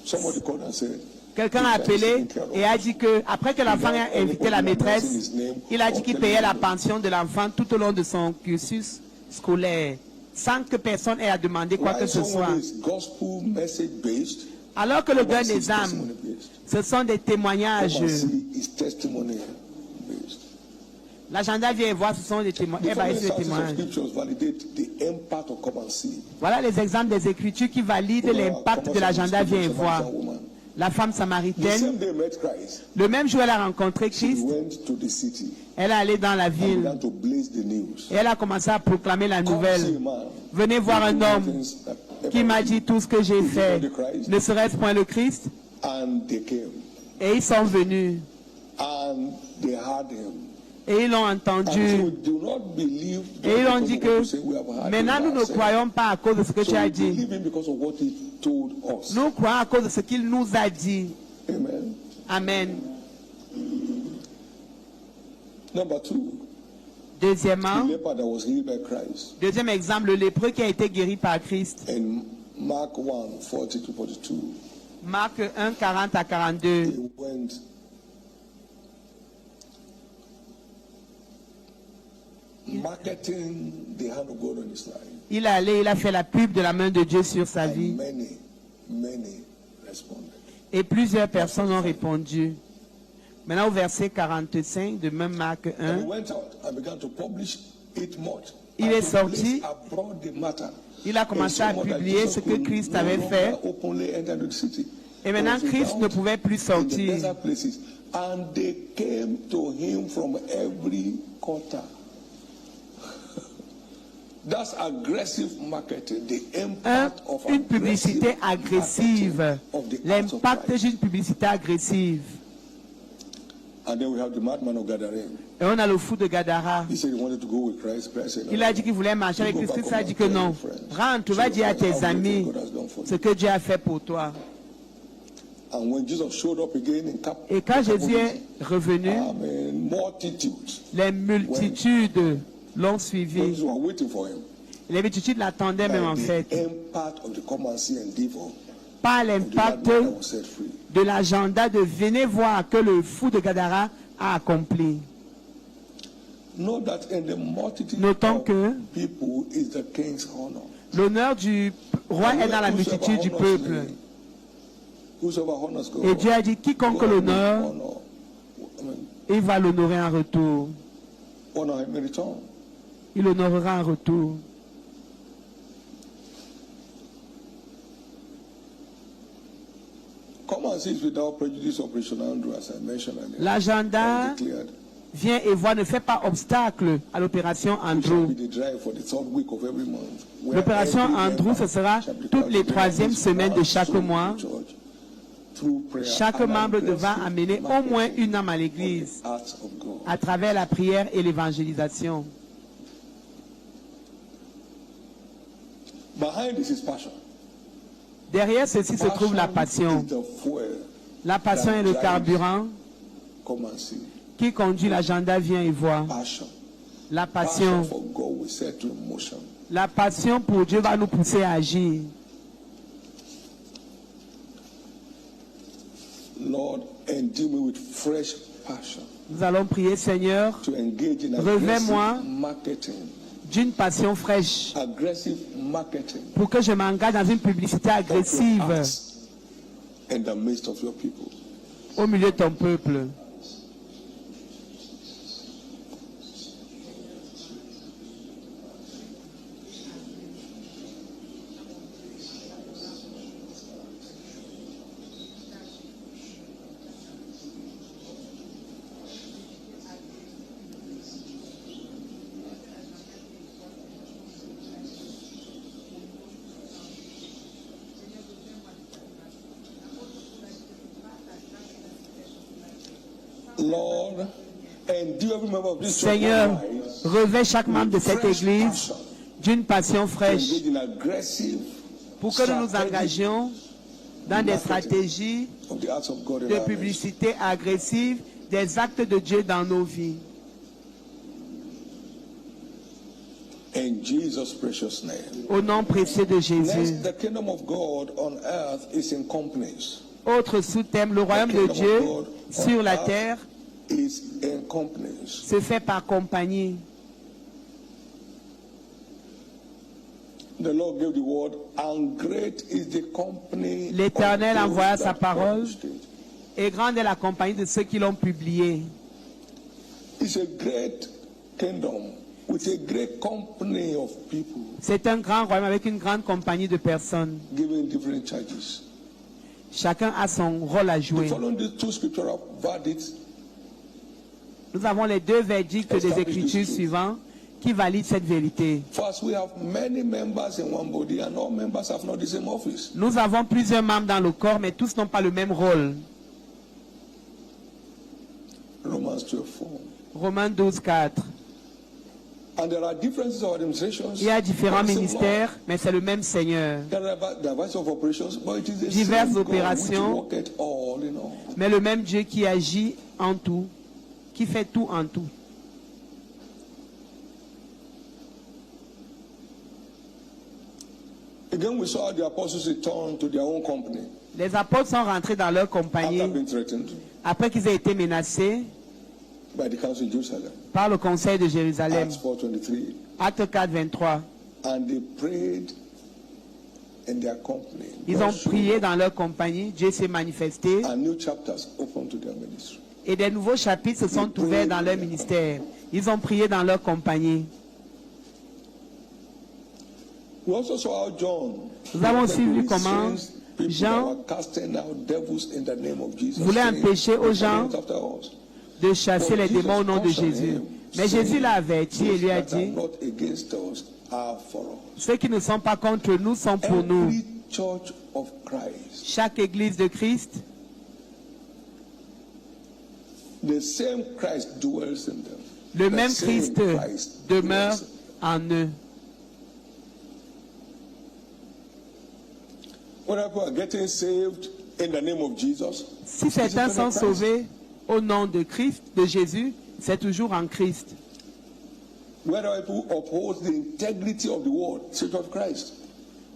Somebody called and said, Quelqu'un a appelé et a dit que, après que l'enfant a invité la maîtresse, il a dit qu'il payait la pension de l'enfant tout au long de son cursus scolaire, sans que personne ait à demander quoi que why ce soit. someone is gospel message based, Alors que le gain is des âmes, testimony based. ce sont des témoignages. Come and see is testimony based. L'agenda Viens et voir, ce sont des The témoignages. following des passages of témoignages. scriptures validate the impact of come and see. Voilà les exemples des Écritures qui valident l'impact de l'agenda Viens et voir. La femme The samaritaine, same day met Christ. le même jour, elle a rencontré She Christ. went to the city Elle est allée dans la and ville began to blaze the news. et elle a commencé à proclamer la Come see a nouvelle. man Venez voir un homme qui m'a dit tout ce que j'ai fait. Ne serait-ce point le Christ? And they came Et ils sont venus and they heard him. et ils l'ont And so entendu. do not believe Et ils ont because dit of what que you say, we have heard maintenant him nous ne ourselves. croyons pas à cause de ce que So tu as we dit. believe him because of what he told us. Nous croyons à cause de ce qu'il nous a dit. Amen. Amen. Number 2, Deuxièmement, the leper that was healed by Christ. deuxième exemple, le lépreux qui a été guéri par Christ. In Mark 1, 40 to 42, Marc 1, 40 à 42. he went marketing the hand of God on his life. Il est allé, il a fait la pub de la main de Dieu sur sa And vie. many responded. Et plusieurs personnes ont répondu. Maintenant au verset 45 de même Marc And he 1, went out and began to publish it much. Il And est to sorti. place abroad the matter. il a commencé à publier ce que Christ avait fait. Et maintenant Christ ne pouvait plus sortir. And they came to him from every quarter. That's aggressive marketing, the impact of Une publicité agressive. L'impact d'une publicité agressive. And then we have the madman of Gadarene. Et on a le fou de Gadara. He said he wanted to go with Christ. Christ said, no. Il a dit qu'il voulait marcher avec Christ. Christ a dit que non. Rentre, va dire à tes amis ce que Dieu a fait pour toi. And when Jesus showed up again in Et quand Jésus est revenu, les multitudes l'ont suivi. Les multitudes l'attendaient même en fait. Par l'impact de l'agenda de venez voir que le fou de Gadara a accompli. Notons que l'honneur du roi est dans la multitude du peuple. Et Dieu a dit, quiconque l'honneur, il va l'honorer en retour. Il honorera en retour. L'agenda vient et voit, ne fait pas obstacle à l'opération Andrew. L'opération Andrew, ce sera toutes les 3e semaines de chaque mois. Chaque membre devra amener au moins une âme à l'église à travers la prière et l'évangélisation. Derrière ceci se trouve la passion. La passion est le carburant qui conduit l'agenda, vient et voit. La passion. La passion pour Dieu va nous pousser à agir. Nous allons prier, Seigneur, revêt-moi d'une passion fraîche pour que je m'engage dans une publicité agressive au milieu de ton peuple. Seigneur, revêt chaque membre de cette église d'une passion fraîche pour que nous nous engagions dans des stratégies de publicité agressive des actes de Dieu dans nos vies. Au nom précieux de Jésus. Autre sous-thème, le royaume de Dieu sur la terre se fait par compagnie. L'Éternel envoya sa parole et grande est la compagnie de ceux qui l'ont publié. C'est un grand royaume avec une grande compagnie de personnes Chacun a son rôle à jouer. Following these two scriptural verdicts, nous avons les deux verdicts des Écritures suivants qui valident cette vérité. First, we have many members in one body and all members have not the same office. Nous avons plusieurs membres dans le corps, mais tous n'ont pas le même rôle. Romans 12:4. Romains 12:4. And there are differences of administrations. Il y a différents ministères, mais c'est le même Seigneur. There are diverse of operations, but it is the Diverses same God opérations, which worketh all in all. Mais le même Dieu qui agit en tout, qui fait tout en tout. Again, we saw the apostles return to their own company Les apôtres sont rentrés dans leur after compagnie being threatened après qu'ils aient été menacés by the council in Jerusalem. par le conseil de Jérusalem. Acts 4:23. Acte 4, 23. And they prayed in their company. Ils ont prié dans leur compagnie, Dieu s'est manifesté And new chapters opened to their ministry. et des nouveaux chapitres se sont ouverts dans leur ministère. Ils ont prié dans leur compagnie. We also saw how John Nous avons aussi vu comment Jean voulait empêcher aux gens de chasser les démons au nom de Jésus. Mais Jésus l'a averti et lui a dit, ceux qui ne sont pas contre nous sont pour nous. Chaque église de Christ, le même Christ demeure en eux. Si certains sont sauvés au nom de Christ, de Jésus, c'est toujours en Christ.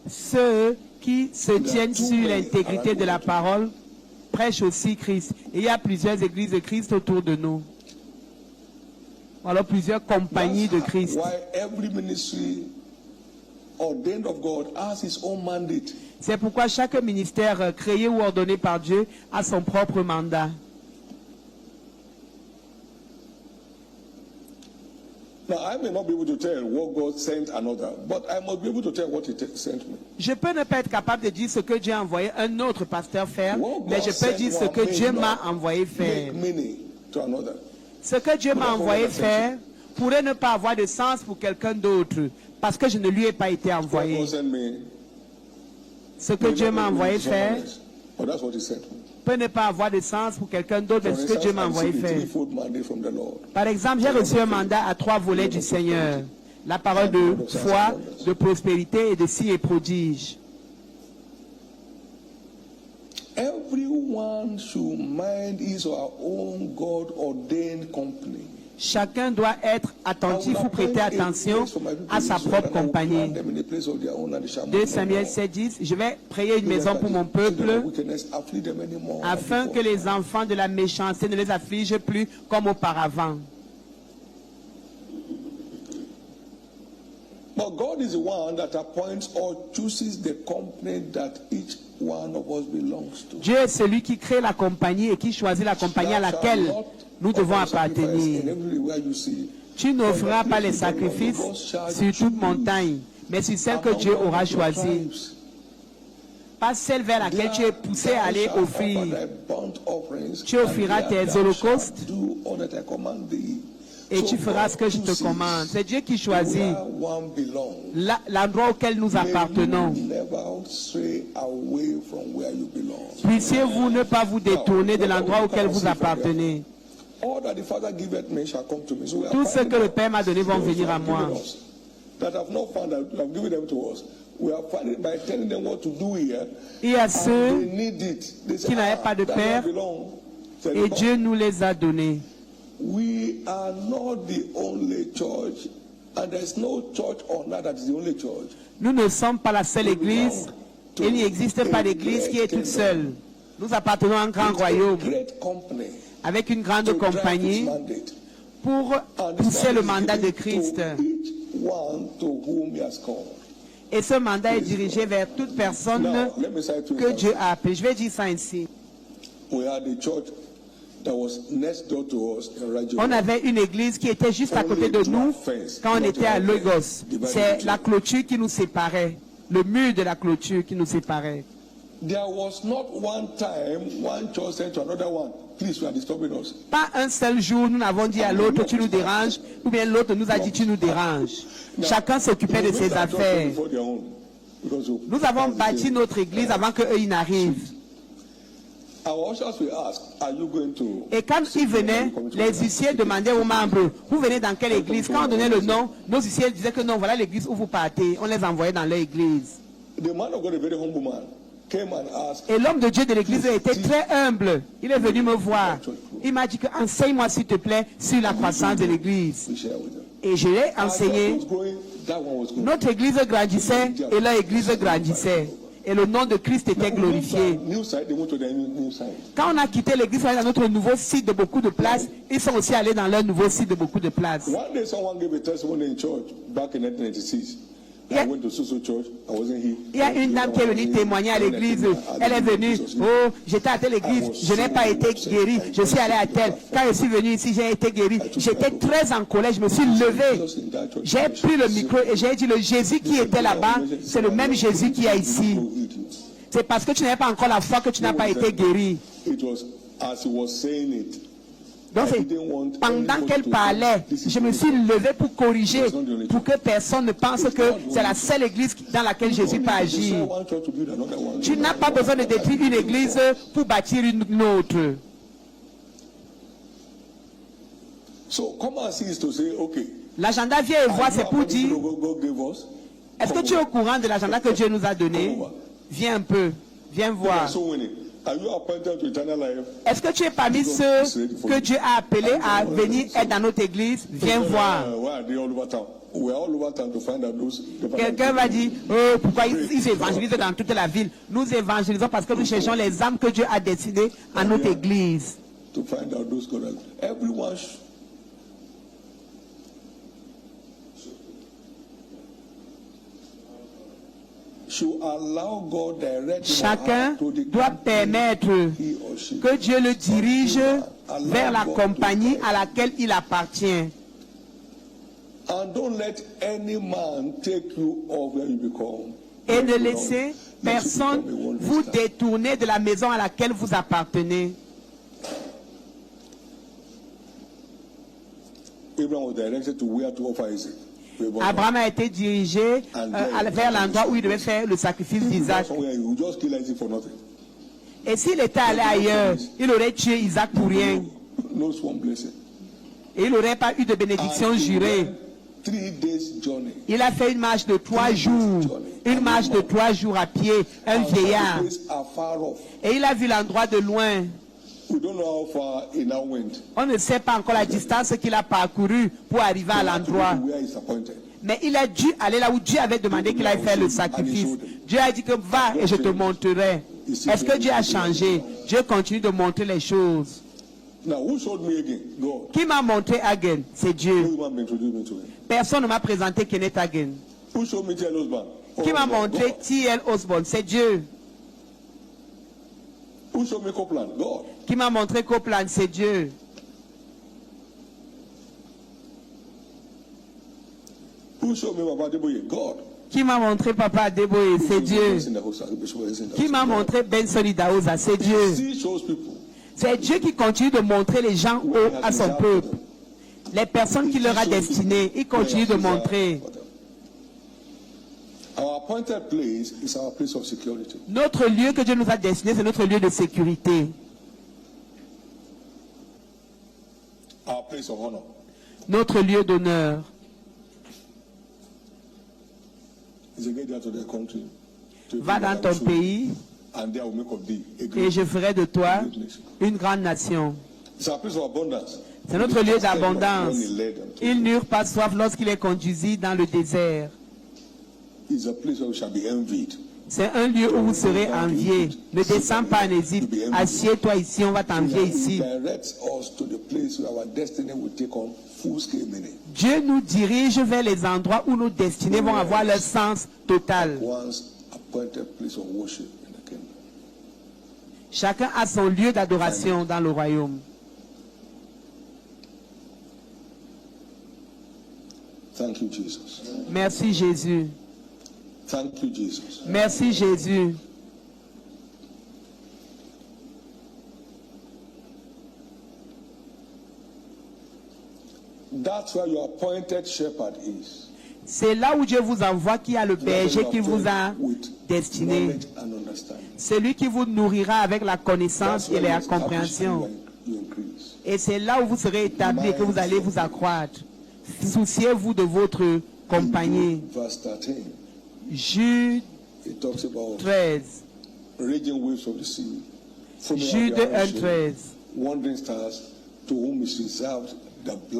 Ceux qui se tiennent sur l'intégrité de la parole prêchent aussi Christ. Et il y a plusieurs églises de Christ autour de nous. Alors plusieurs compagnies de Christ. C'est pourquoi chaque ministère créé ou ordonné par Dieu a son propre mandat. Je peux ne pas être capable de dire ce que Dieu a envoyé un autre pasteur faire, mais je peux dire ce que Dieu m'a envoyé faire. Ce que Dieu m'a envoyé faire pourrait ne pas avoir de sens pour quelqu'un d'autre, parce que je ne lui ai pas été envoyé. Ce que Dieu m'a envoyé faire peut ne pas avoir de sens pour quelqu'un d'autre, mais ce que Dieu m'a envoyé faire. Par exemple, j'ai reçu un mandat à 3 volets du Seigneur. La parole de foi, de prospérité et de signes et prodiges. Everyone should mind his or her own God-ordained company. Chacun doit être attentif ou prêter attention à sa propre compagnie. 2 Samuel 7:10, je vais créer une maison pour mon peuple afin que les enfants de la méchanceté ne les affligent plus comme auparavant. But God is the one that appoints or chooses the company that each one of us belongs to. Dieu est celui qui crée la compagnie et qui choisit la compagnie à laquelle nous devons appartenir. Tu n'offriras pas les sacrifices sur toute montagne, mais sur celle que Dieu aura choisie. Pas celle vers laquelle tu es poussé à aller offrir. Tu offriras tes holocaustes et tu feras ce que je te commande. C'est Dieu qui choisit l'endroit auquel nous appartenons. Puissiez-vous ne pas vous détourner de l'endroit auquel vous appartenez. Tout ce que le Père m'a donné vont venir à moi. Il y a ceux qui n'avaient pas de Père et Dieu nous les a donnés. We are not the only church, and there's no church on earth that is the only church. Nous ne sommes pas la seule église et il n'existe pas d'église qui est toute seule. Nous appartenons à un grand royaume avec une grande compagnie pour pousser le mandat de Christ. Et ce mandat est dirigé vers toute personne que Dieu a appelée. Je vais dire ça ainsi. On avait une église qui était juste à côté de nous quand on était à Lagos. C'est la clôture qui nous séparait, le mur de la clôture qui nous séparait. There was not one time one church said to another one, please, you are disturbing us. Pas un seul jour, nous n'avons dit à l'autre, tu nous déranges, ou bien l'autre nous a dit, tu nous déranges. Chacun s'occupait de ses affaires. Nous avons bâti notre église avant qu'eux y n'arrivent. Et quand ils venaient, les huissiers demandaient aux membres, vous venez dans quelle église? Quand on donnait le nom, nos huissiers disaient que non, voilà l'église où vous partez. On les envoyait dans leur église. Et l'homme de Dieu de l'église était très humble. Il est venu me voir. Il m'a dit que enseigne-moi s'il te plaît sur la croissance de l'église. Et je l'ai enseigné. Notre église grandissait et leur église grandissait. Et le nom de Christ était glorifié. Quand on a quitté l'église, on est dans notre nouveau site de beaucoup de places. Ils sont aussi allés dans leur nouveau site de beaucoup de places. Il y a une dame qui est venue témoigner à l'église. Elle est venue. Oh, j'étais à telle église. Je n'ai pas été guérie. Je suis allée à telle. Quand je suis venue ici, j'ai été guérie. J'étais très en colère. Je me suis levée. J'ai pris le micro et j'ai dit, le Jésus qui était là-bas, c'est le même Jésus qui est ici. C'est parce que tu n'avais pas encore la foi que tu n'as pas été guéri. Donc, pendant qu'elle parlait, je me suis levé pour corriger, pour que personne ne pense que c'est la seule église dans laquelle Jésus peut agir. Tu n'as pas besoin de détruire une église pour bâtir une autre. L'agenda vient et voit, c'est pour dire, est-ce que tu es au courant de l'agenda que Dieu nous a donné? Viens un peu, viens voir. Est-ce que tu es parmi ceux que Dieu a appelés à venir être dans notre église? Viens voir. Quelqu'un va dire, oh, pourquoi ils évangélisent dans toute la ville? Nous évangélisons parce que nous cherchons les âmes que Dieu a destinées à notre église. Chacun doit permettre que Dieu le dirige vers la compagnie à laquelle il appartient. Et ne laissez personne vous détourner de la maison à laquelle vous appartenez. Abraham a été dirigé vers l'endroit où il devait faire le sacrifice d'Isaac. Et s'il était allé ailleurs, il aurait tué Isaac pour rien. Et il n'aurait pas eu de bénédiction jurée. Il a fait une marche de 3 jours. Une marche de 3 jours à pied, un vieillard. Et il a vu l'endroit de loin. On ne sait pas encore la distance qu'il a parcourue pour arriver à l'endroit. Mais il a dû aller là où Dieu avait demandé qu'il aille faire le sacrifice. Dieu a dit que va et je te montrerai. Est-ce que Dieu a changé? Dieu continue de montrer les choses. Qui m'a montré Hagen? C'est Dieu. Personne ne m'a présenté Kenneth Hagen. Qui m'a montré T.L. Osborne? C'est Dieu. Qui m'a montré Copeland? C'est Dieu. Qui m'a montré Papa Adeboye? C'est Dieu. Qui m'a montré Benson Idahosa? C'est Dieu. C'est Dieu qui continue de montrer les gens à son peuple. Les personnes qu'il leur a destinées, il continue de montrer. Notre lieu que Dieu nous a destiné, c'est notre lieu de sécurité. Notre lieu d'honneur. Va dans ton pays et je ferai de toi une grande nation. C'est notre lieu d'abondance. Il n'eurent pas soif lorsqu'il est conduit dans le désert. C'est un lieu où vous serez enviés. Ne descends pas en Égypte. Assieds-toi ici, on va t'envier ici. Dieu nous dirige vers les endroits où nos destinées vont avoir leur sens total. Chacun a son lieu d'adoration dans le royaume. Merci Jésus. Thank you, Jesus. Merci Jésus. That's where your appointed shepherd is. C'est là où Dieu vous envoie qui a le berger qui vous a destiné. Celui qui vous nourrira avec la connaissance et la compréhension. Et c'est là où vous serez établi et que vous allez vous accroître. Souciez-vous de votre compagnie. Jude 13. Jude 1:13.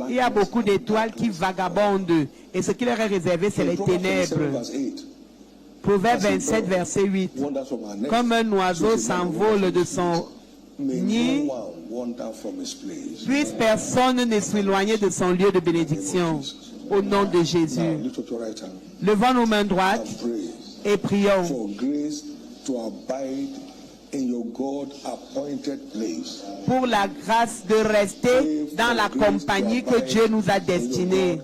Il y a beaucoup d'étoiles qui vagabondent et ce qui leur est réservé, c'est les ténèbres. Proverbe 27, verset 8. Comme un oiseau s'envole de son nid, puisse personne ne s'éloigner de son lieu de bénédiction. Au nom de Jésus. Levons nos mains droites et prions. Pour la grâce de rester dans la compagnie que Dieu nous a destinée.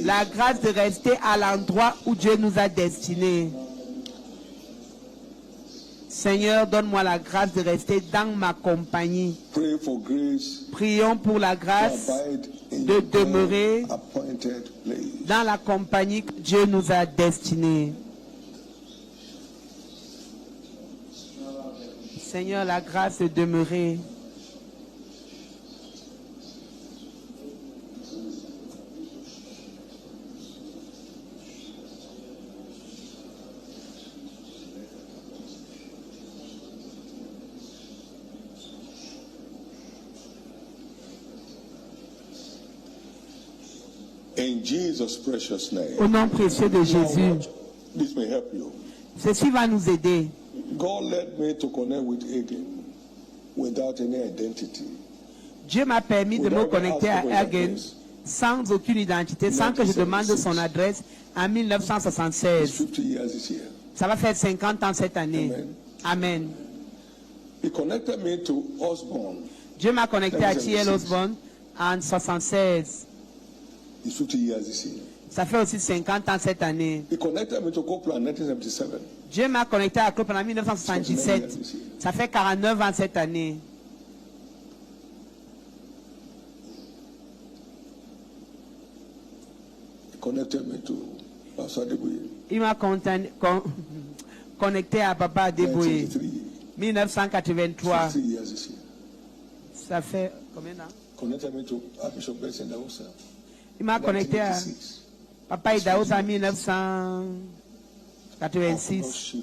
La grâce de rester à l'endroit où Dieu nous a destinés. Seigneur, donne-moi la grâce de rester dans ma compagnie. Prions pour la grâce de demeurer dans la compagnie que Dieu nous a destinée. Seigneur, la grâce de demeurer. In Jesus' precious name. Au nom précieux de Jésus. This may help you. Ceci va nous aider. God led me to connect with Hagen without any identity. Dieu m'a permis de me connecter à Hagen sans aucune identité, sans que je demande son adresse en 1976. Ça va faire 50 ans cette année. Amen. He connected me to Osborne. Dieu m'a connecté à T.L. Osborne en 76. Ça fait aussi 50 ans cette année. He connected me to Copeland en 1977. Dieu m'a connecté à Copeland en 1977. Ça fait 49 ans cette année. Il m'a connecté à Papa Adeboye. 1983. Ça fait combien d'années? Il m'a connecté à Papa Idaouza en 1986.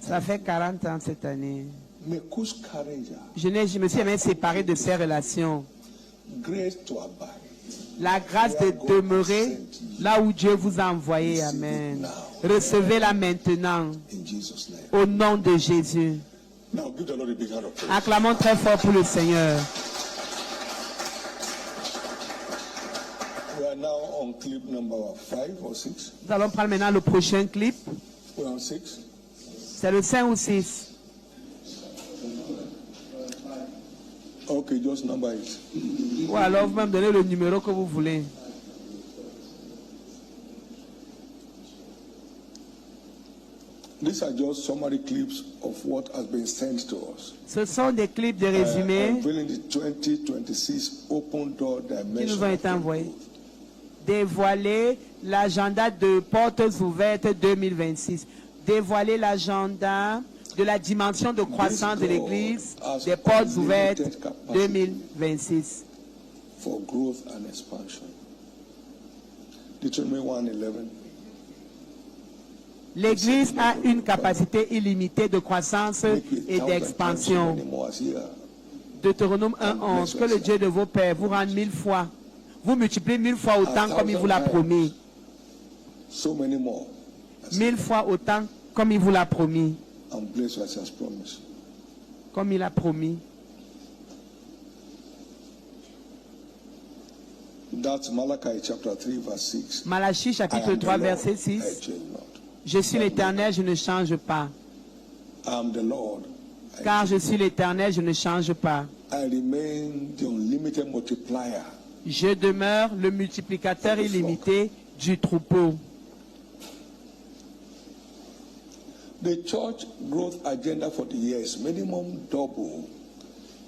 Ça fait 40 ans cette année. Je me suis même séparé de ces relations. La grâce de demeurer là où Dieu vous a envoyé. Amen. Recevez-la maintenant. Au nom de Jésus. Acclamons très fort pour le Seigneur. Nous allons prendre maintenant le prochain clip. C'est le 5 ou 6. Okay, just number it. Ou alors vous me donnez le numéro que vous voulez. These are just summary clips of what has been sent to us. Ce sont des clips de résumés qui nous ont été envoyés. Dévoiler l'agenda de portes ouvertes 2026. Dévoiler l'agenda de la dimension de croissance de l'Église des portes ouvertes 2026. For growth and expansion. Deuteronomy 1:11. L'Église a une capacité illimitée de croissance et d'expansion. Deutéronome 1:11. Que le Dieu de vos pères vous rende 1000 fois. Vous multipliez 1000 fois autant comme il vous l'a promis. 1000 fois autant comme il vous l'a promis. Comme il a promis. That's Malachi chapter 3 verse 6. Malachie chapitre 3 verset 6. Je suis l'Éternel, je ne change pas. Car je suis l'Éternel, je ne change pas. Je demeure le multiplicateur illimité du troupeau. The church growth agenda for the years minimum double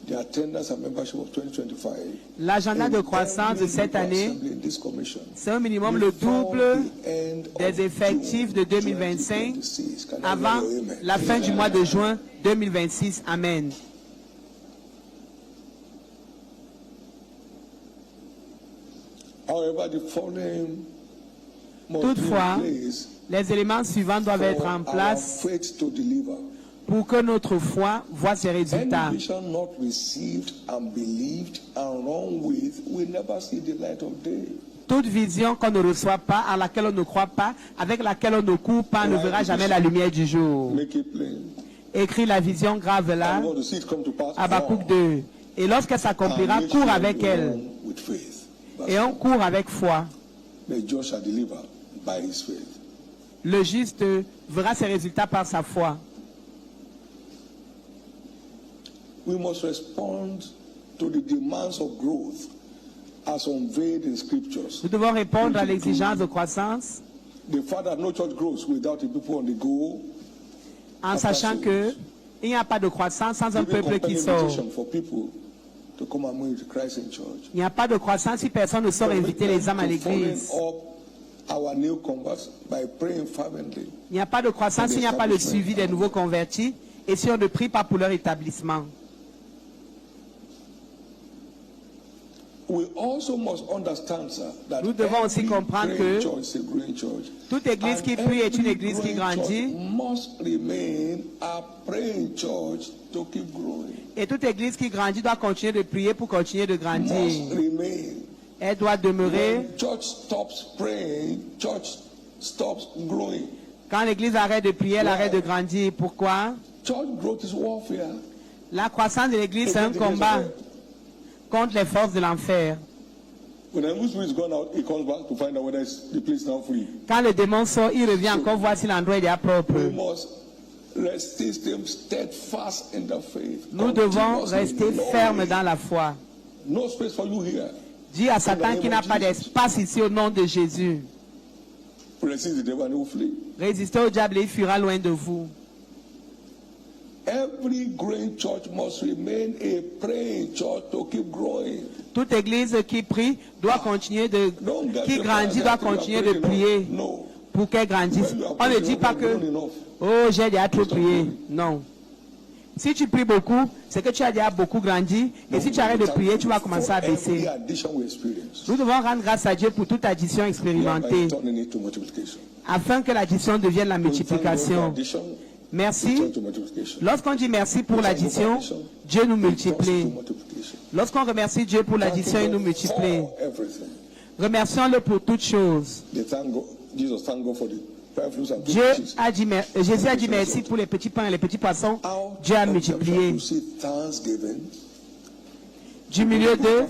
the attendance and membership of 2025. L'agenda de croissance de cette année, c'est au minimum le double des effectifs de 2025 avant la fin du mois de juin 2026. Amen. Toutefois, les éléments suivants doivent être en place pour que notre foi voie ses résultats. Toute vision qu'on ne reçoit pas, à laquelle on ne croit pas, avec laquelle on ne court pas, ne verra jamais la lumière du jour. Écris la vision grave là, Habakkuk 2. Et lorsqu'elle s'accomplira, cours avec elle. Et on court avec foi. Le juste verra ses résultats par sa foi. We must respond to the demands of growth as unveiled in scriptures. Nous devons répondre à l'exigence de croissance. The fact that no church grows without the people on the go. En sachant que il n'y a pas de croissance sans un peuple qui sort. Il n'y a pas de croissance si personne ne sort inviter les âmes à l'église. Il n'y a pas de croissance s'il n'y a pas le suivi des nouveaux convertis et si on ne prie pas pour leur établissement. Nous devons aussi comprendre que toute église qui prie est une église qui grandit. Et toute église qui grandit doit continuer de prier pour continuer de grandir. Elle doit demeurer. Quand l'église arrête de prier, elle arrête de grandir. Pourquoi? La croissance de l'église, c'est un combat contre les forces de l'enfer. Quand le démon sort, il revient encore voir si l'endroit est déjà propre. Nous devons rester fermes dans la foi. Dis à Satan qu'il n'a pas d'espace ici au nom de Jésus. Résistez au diable et il fuira loin de vous. Every growing church must remain a praying church to keep growing. Toute église qui prie doit continuer de, qui grandit doit continuer de prier pour qu'elle grandisse. On ne dit pas que, oh, j'ai déjà trop prié. Non. Si tu pries beaucoup, c'est que tu as déjà beaucoup grandi. Et si tu arrêtes de prier, tu vas commencer à baisser. Nous devons rendre grâce à Dieu pour toute addition expérimentée, afin que l'addition devienne la multiplication. Merci. Lorsqu'on dit merci pour l'addition, Dieu nous multiplie. Lorsqu'on remercie Dieu pour l'addition, il nous multiplie. Remercions-le pour toutes choses. Jésus a dit merci pour les petits pains et les petits poissons. Dieu a multiplié. Du milieu d'eux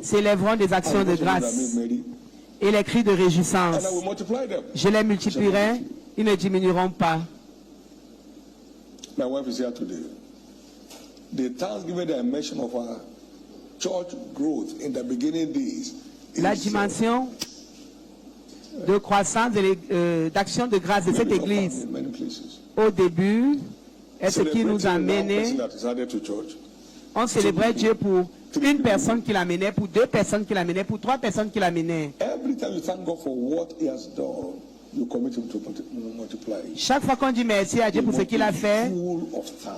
s'élèveront des actions de grâce et les cris de réjouissance. Je les multiplierai, ils ne diminueront pas. My wife is here today. The thanksgiving dimension of our church growth in the beginning days. La dimension de croissance d'action de grâce de cette église au début est ce qui nous a mené. On célébrait Dieu pour une personne qui l'amenait, pour deux personnes qui l'amenaient, pour trois personnes qui l'amenaient. Every time you thank God for what He has done, you commit Him to multiply. Chaque fois qu'on dit merci à Dieu pour ce qu'il a fait,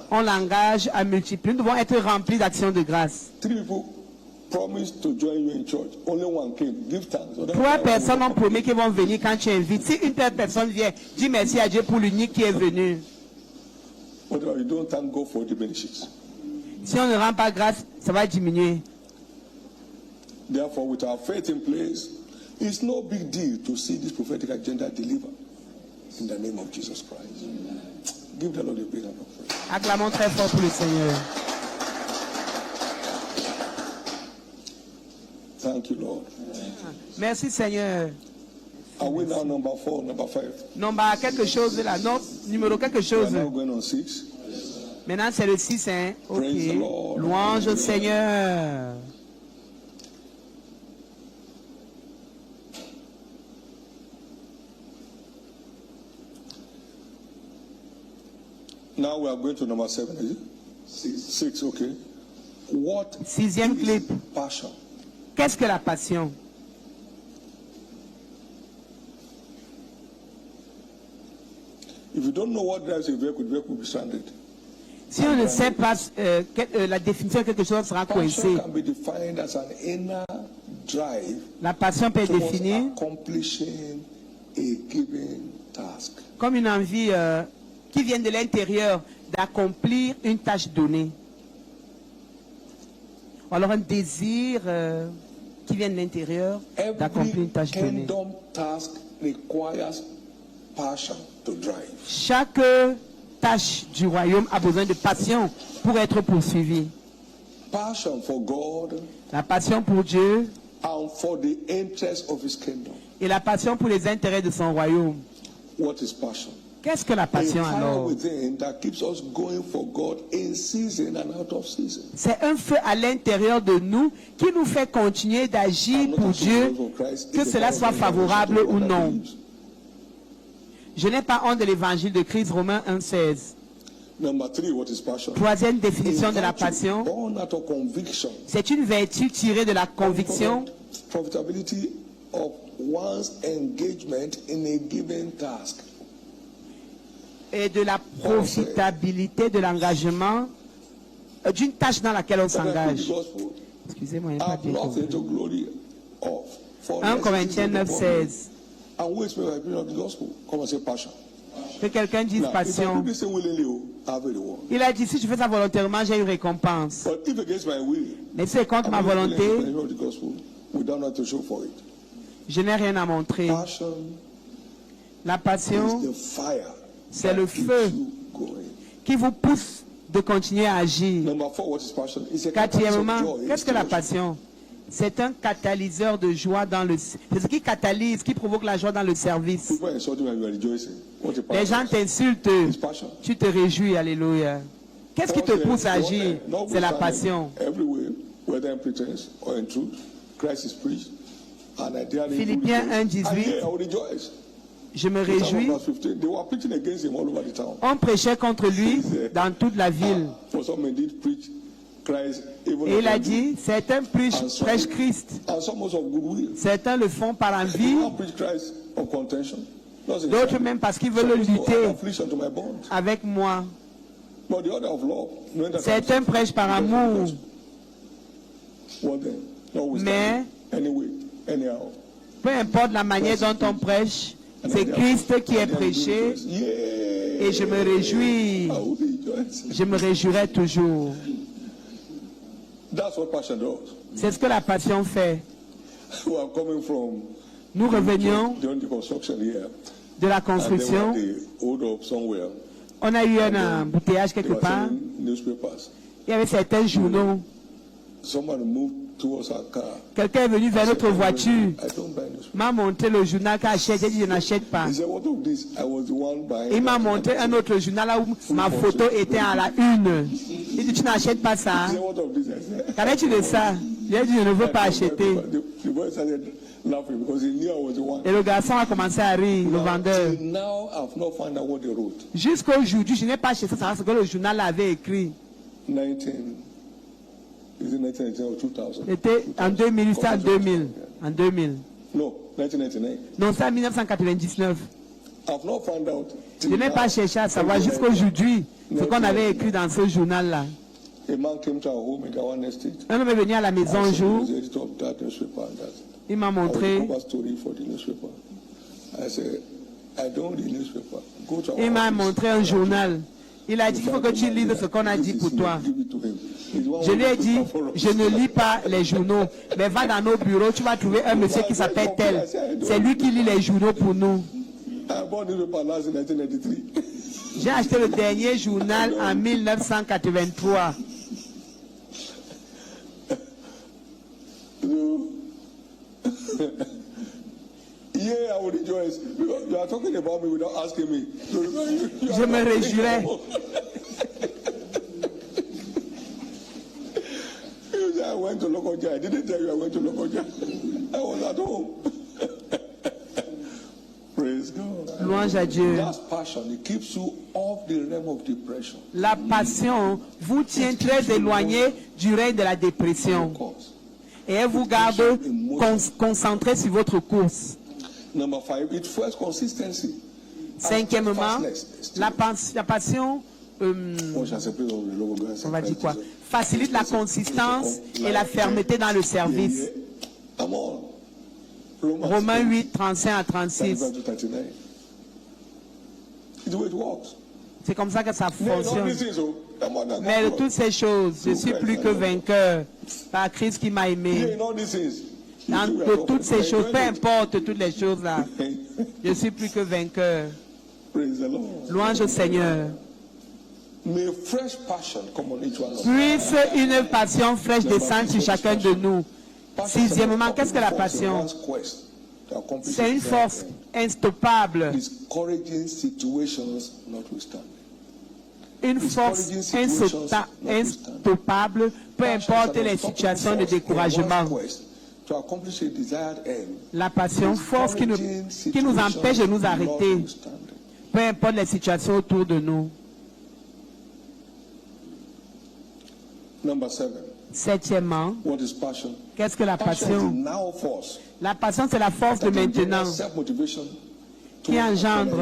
on l'engage à multiplier. Nous devons être remplis d'actions de grâce. Trois personnes ont promis qu'ils vont venir quand tu invites. Si une telle personne vient, dis merci à Dieu pour l'unique qui est venu. Si on ne rend pas grâce, ça va diminuer. Therefore, with our faith in place, it's no big deal to see this prophetic agenda delivered in the name of Jesus Christ. Give the Lord a big hand of praise. Acclamons très fort pour le Seigneur. Thank you, Lord. Merci, Seigneur. Are we now number 4, number 5? Number quelque chose là, non, numéro quelque chose. We are now going on 6. Maintenant c'est le 6, hein. Ok. Louange au Seigneur. Now we are going to number 7, is it? 6, okay. What Sixième is clip. passion? Qu'est-ce que la passion? If you don't know what drives a vehicle, the vehicle will be stranded. Si on ne sait pas la définition de quelque chose sera coincé. Passion can be defined as an inner drive La passion peut être towards définie accomplishing a given task. comme une envie qui vient de l'intérieur d'accomplir une tâche donnée. Ou alors un désir qui vient de l'intérieur d'accomplir une tâche Every donnée. kingdom task requires passion to drive. Chaque tâche du royaume a besoin de passion pour être poursuivie. Passion for God La passion pour Dieu and for the interests of his kingdom. et la passion pour les intérêts de son royaume. What is passion? Qu'est-ce que la A passion fire alors? within that keeps us going for God in season and out of season. C'est un feu à l'intérieur de nous qui nous fait continuer d'agir I'm not pour ashamed Dieu, of Christ. que It's the cela power soit of God favorable that ou non. believes. Je n'ai pas honte de l'évangile de Christ, Romains 1,16. Number 3, what is passion? Troisième définition de la A virtue passion, born out of conviction. c'est une vertu tirée de la conviction Profitability of one's engagement in a given task. et de la profitabilité de l'engagement d'une tâche dans laquelle on s'engage. Excusez-moi, il n'y a pas Have bien compris. nothing to glory of. For 1 necessity Corinthiens of the 9,16. And who is made by the of the gospel? Come and say passion. Que quelqu'un dise Now, if I do passion. this thing willingly, I have a reward. Il a dit, si je fais ça volontairement, j'ai une récompense. But if against my will, Mais si c'est contre ma I'm not volonté, willing to of the gospel, we don't have to show for it. je n'ai rien à montrer. Passion La is passion, the fire c'est that le keeps feu you going. qui vous pousse de continuer à agir. Number 4, what is passion? It's a catalyst of Quatrièmement, joy. qu'est-ce que la passion? C'est un catalyseur de joie dans le... C'est ce qui catalyse, qui provoque la joie dans le service. People insult you and you are rejoicing. What is Les gens passion? t'insultent, It's passion. tu te réjouis, alléluia. Qu'est-ce qui te pousse à agir? C'est la passion. Everywhere, whether in pretense or in truth, Christ is preached. And I dare Philippiens 1:18. And here I will rejoice. Je me Some of réjouis. verse 15, they were preaching against him all over the town. On prêchait contre lui dans toute la ville. For some indeed preach Christ even Et il a upon you. dit, certains prêchent Christ. And some also of goodwill. Certains le font par They envie, don't preach Christ of contention. Doesn't d'autres it? même parce qu'ils Some veulent people add lutter affliction to my bonds. avec moi. But the other of love, knowing that Certains prêchent par amour. What then? Notwithstanding, anyway, anyhow. Peu importe la manière dont on prêche, c'est Christ qui est prêché Yeah. et je me réjouis. I will rejoice. Je me réjouirai toujours. That's what passion does. C'est ce que la passion fait. We are coming from Nous revenions during the construction here. de la And then construction. when they hold up somewhere, On a eu un embouteillage they quelque were part. selling newspapers. Il y avait certains journaux. Someone moved towards our car. Quelqu'un est venu vers notre voiture, I don't buy newspapers. m'a montré le journal qu'il achète. J'ai dit, je n'achète pas. He said, what of this? I was the one buying. Il m'a that. montré un autre journal là où ma photo était à la une. Il dit, tu n'achètes pas ça. He said, what of this? I said, Qu'en es-tu de ça? J'ai dit, je ne veux pas acheter. The boy started laughing because he knew I was the one. Et le garçon a commencé à rire, le vendeur. Till now, I've not found out what they wrote. Jusqu'à aujourd'hui, je n'ai pas acheté ça, ce que le journal avait écrit. 19, is it 1999 or 2000? C'était en 2000, c'était en 2000. En 2000. No, 1999. Non, c'est en 1999. I've not found out. Je n'ai pas cherché à savoir jusqu'à aujourd'hui ce qu'on avait écrit dans ce journal-là. A man came to our home in Gawan Estate. Un homme est venu à la maison un I jour, was the editor of that newspaper and that. il m'a I was the montré, cover story for the newspaper. I said, I don't read newspaper. Go to our il m'a office. montré un journal. Il a dit, il faut que tu lises ce qu'on a dit pour toi. Give it to him. He's the one Je who lui ai wrote dit, it for us. je ne lis pas les journaux, mais va dans nos bureaux, tu vas trouver un monsieur qui s'appelle tel. C'est lui qui lit les journaux pour nous. I bought newspaper last in 1993. J'ai acheté le dernier journal en 1983. Yeah, I would rejoice. You are talking about me without asking me. Je me réjouirais. You say I went to Lokoja. I didn't tell you I went to Lokoja. I was at home. Praise God. Louange Louange à Dieu. That passion, it keeps you off the realm of depression. La passion vous tient très éloigné du règne de la dépression. Et elle vous garde concentré sur votre course. Number 5, it fuels consistency. Cinquièmement, la passion on va dire quoi? Facilite la consistance et la fermeté dans le service. Romains 8, 35 à 36. C'est comme ça que ça fonctionne. Mais de toutes ces choses, je suis plus que vainqueur par Christ qui m'a aimé. De toutes ces choses, peu importe toutes les choses là, je suis plus que vainqueur. Louange au Seigneur. Puisse une passion fraîche descendre sur chacun de nous. Sixièmement, qu'est-ce que la passion? C'est une force instoppable. Une force instoppable, peu importe les situations de découragement. La passion, force qui nous empêche de nous arrêter, peu importe les situations autour de nous. Septièmement, qu'est-ce que la passion? La passion, c'est la force de maintenant qui engendre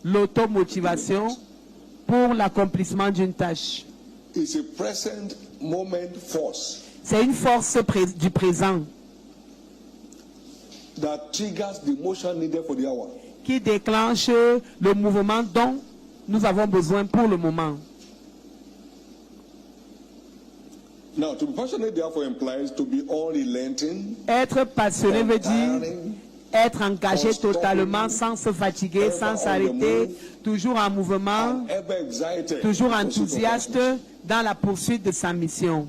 l'automotivation pour l'accomplissement d'une tâche. C'est une force du présent qui déclenche le mouvement dont nous avons besoin pour le moment. Now, to be passionate therefore implies to be unrelenting. Être passionné veut dire être engagé totalement, sans se fatiguer, sans s'arrêter, toujours en mouvement, toujours enthousiaste dans la poursuite de sa mission.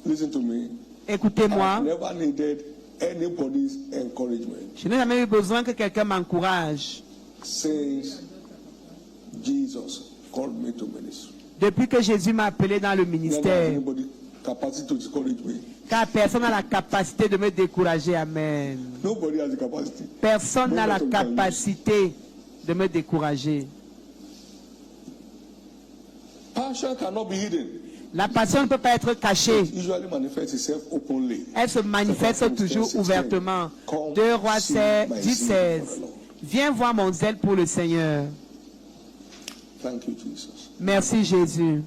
Listen to me. Écoutez-moi. Never needed anybody's encouragement. Je n'ai jamais eu besoin que quelqu'un m'encourage. Since Jesus called me to ministry. Depuis que Jésus m'a appelé dans le ministère, car personne n'a la capacité de me décourager. Amen. Personne n'a la capacité de me décourager. La passion ne peut pas être cachée. Elle se manifeste toujours ouvertement. 2 Rois 10, 16. Viens voir mon zèle pour le Seigneur. Thank you, Jesus. Merci Jésus.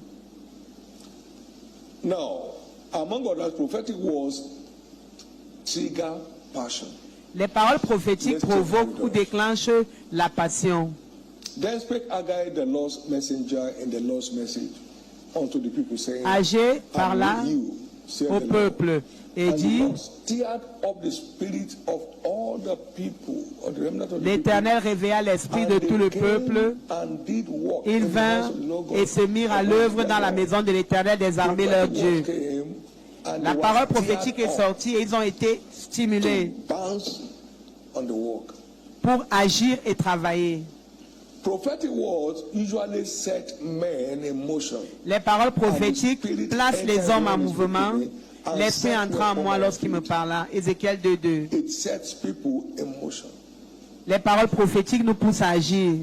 Now, among others, prophetic words trigger passion. Les paroles prophétiques provoquent ou déclenchent la passion. Then spake Haggai, the Lord's messenger, in the Lord's message unto the people, saying, Agé parla au peuple et dit, l'Éternel réveilla l'esprit de tout le peuple. Ils vinrent et se mirent à l'œuvre dans la maison de l'Éternel des armées, leur Dieu. La parole prophétique est sortie et ils ont été stimulés pour agir et travailler. Les paroles prophétiques placent les hommes en mouvement. L'esprit entra en moi lorsqu'il me parla. Ézéchiel 2:2. Les paroles prophétiques nous poussent à agir.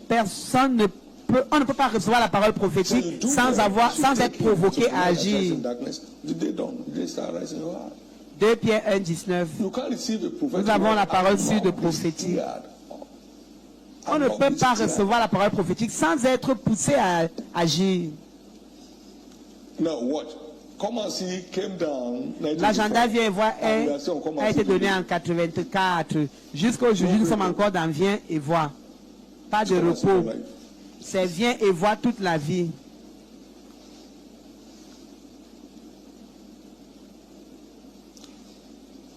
Personne ne peut, on ne peut pas recevoir la parole prophétique sans être provoqué à agir. 2 Pierre 1:19. Nous avons la parole sûre de prophétie. On ne peut pas recevoir la parole prophétique sans être poussé à agir. L'agenda vient et voir a été donné en 84. Jusqu'à aujourd'hui, nous sommes encore dans viens et vois. Pas de repos. C'est viens et vois toute la vie.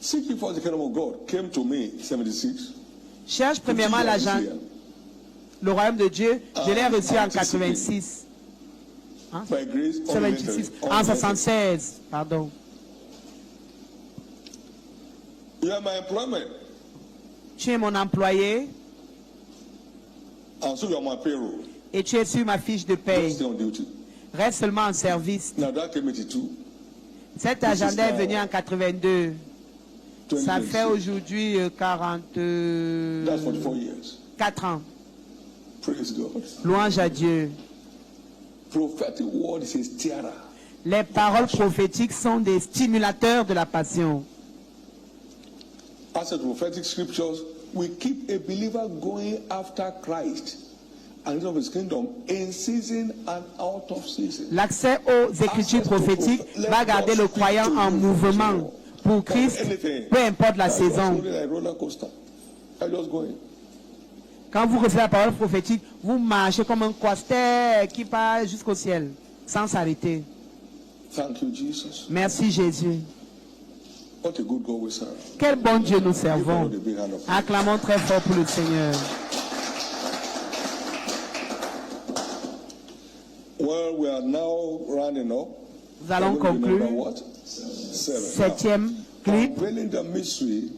Seeking for the kingdom of God came to me 76. Cherche premièrement le royaume de Dieu. Je l'ai reçu en 86. Hein? 76. En 76, pardon. You are my employment. Tu es mon employé. And so you are my payroll. Et tu es sur ma fiche de paye. Stay on duty. Reste seulement en service. Now that came 82. Cet agenda est venu en 82. Ça fait aujourd'hui 44 ans. Praise God. Louange à Dieu. Prophetic word is a stirrer. Les paroles prophétiques sont des stimulateurs de la passion. As a prophetic scriptures, we keep a believer going after Christ and of his kingdom in season and out of season. L'accès aux écritures prophétiques va garder le croyant en mouvement pour Christ, peu importe la saison. Quand vous recevez la parole prophétique, vous marchez comme un coaster qui part jusqu'au ciel, sans s'arrêter. Thank you, Jesus. Merci Jésus. What a good God we serve. Quel bon Dieu nous servons. Acclamons très fort pour le Seigneur. Well, we are now rounding up. Nous allons conclure. Septième clip. Unveiling the mystery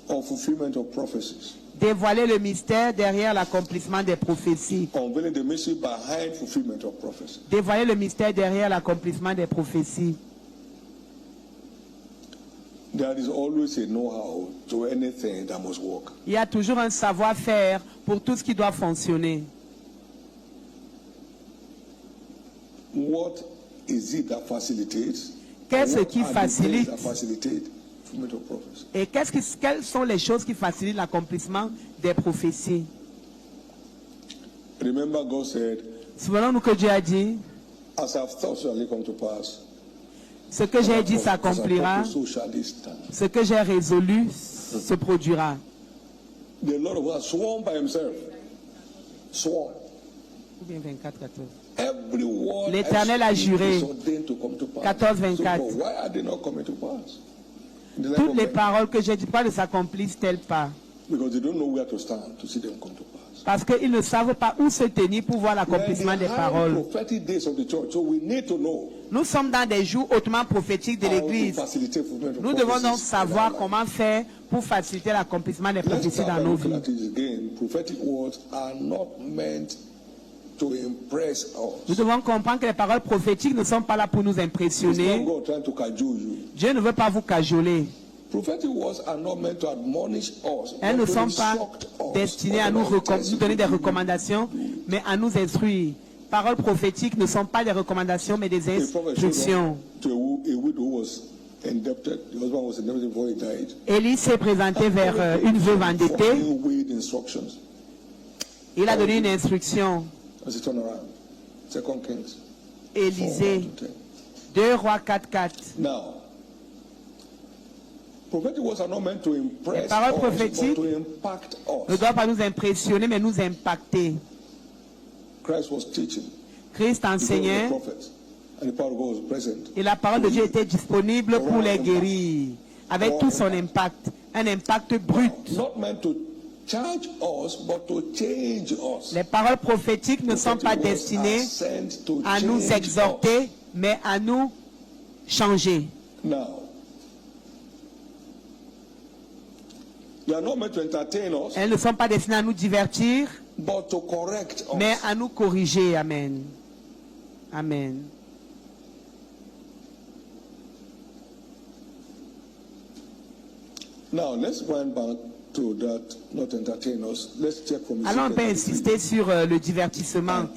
of fulfillment of prophecies. Dévoiler le mystère derrière l'accomplissement des prophéties. Unveiling the mystery behind fulfillment of prophecies. Dévoiler le mystère derrière l'accomplissement des prophéties. There is always a know-how to anything that must work. Il y a toujours un savoir-faire pour tout ce qui doit fonctionner. What is it that facilitates? Qu'est-ce qui facilite? Et quelles sont les choses qui facilitent l'accomplissement des prophéties? Remember, God said, souvenons-nous que Dieu a dit, as I've thought shall it come to pass. Ce que j'ai dit s'accomplira, ce que j'ai résolu se produira. The Lord was sworn by himself. Sworn. Ou bien 24, 14. L'Éternel a juré. 14, 24. Toutes les paroles que j'ai dit, pourquoi ne s'accomplissent-elles pas? Parce qu'ils ne savent pas où se tenir pour voir l'accomplissement des paroles. Nous sommes dans des jours hautement prophétiques de l'Église. Nous devons donc savoir comment faire pour faciliter l'accomplissement des prophéties dans nos vies. Nous devons comprendre que les paroles prophétiques ne sont pas là pour nous impressionner. Dieu ne veut pas vous cajoler. Elles ne sont pas destinées à nous donner des recommandations, mais à nous instruire. Paroles prophétiques ne sont pas des recommandations, mais des instructions. Élie s'est présenté vers une veuve endettée. Il a donné une instruction. Élisée, 2 Rois 4:4. Les paroles prophétiques ne doivent pas nous impressionner, mais nous impacter. Christ enseignait et la parole de Dieu était disponible pour les guérir, avec tout son impact, un impact brut. Les paroles prophétiques ne sont pas destinées à nous exhorter, mais à nous changer. Elles ne sont pas destinées à nous divertir, mais à nous corriger. Amen. Amen. Alors on peut insister sur le divertissement.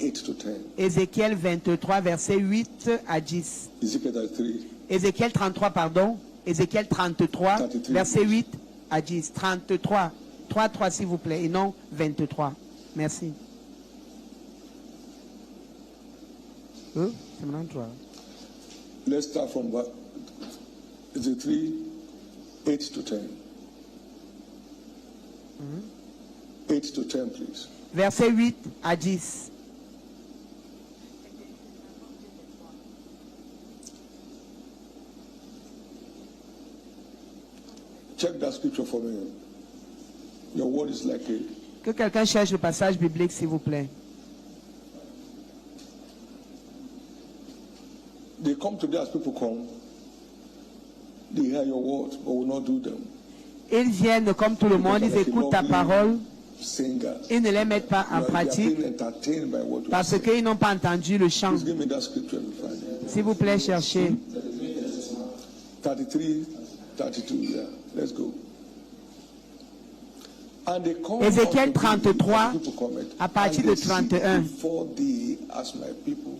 Ézéchiel 23, versets 8 à 10. Ézéchiel 33, pardon. Ézéchiel 33, verset 8 à 10. 33. 3 s'il vous plaît, et non 23. Merci. C'est maintenant 3. Let's start from Ezekiel 8 to 10. 8 to 10, please. Verset 8 à 10. Check that scripture for me. Your word is like it. Que quelqu'un cherche le passage biblique, s'il vous plaît. They come today as people come. They hear your words, but will not do them. Ils viennent comme tout le monde, ils écoutent ta parole, singers. Ils ne les mettent pas en They are pratique being entertained by what we parce say. qu'ils n'ont pas entendu le chant. Please give me that scripture and find it. S'il vous plaît, cherchez. 33, 32, yeah. Let's go. And they come Ézéchiel unto thee, 33, people comment, à partir and de they sit 31. before thee as my people,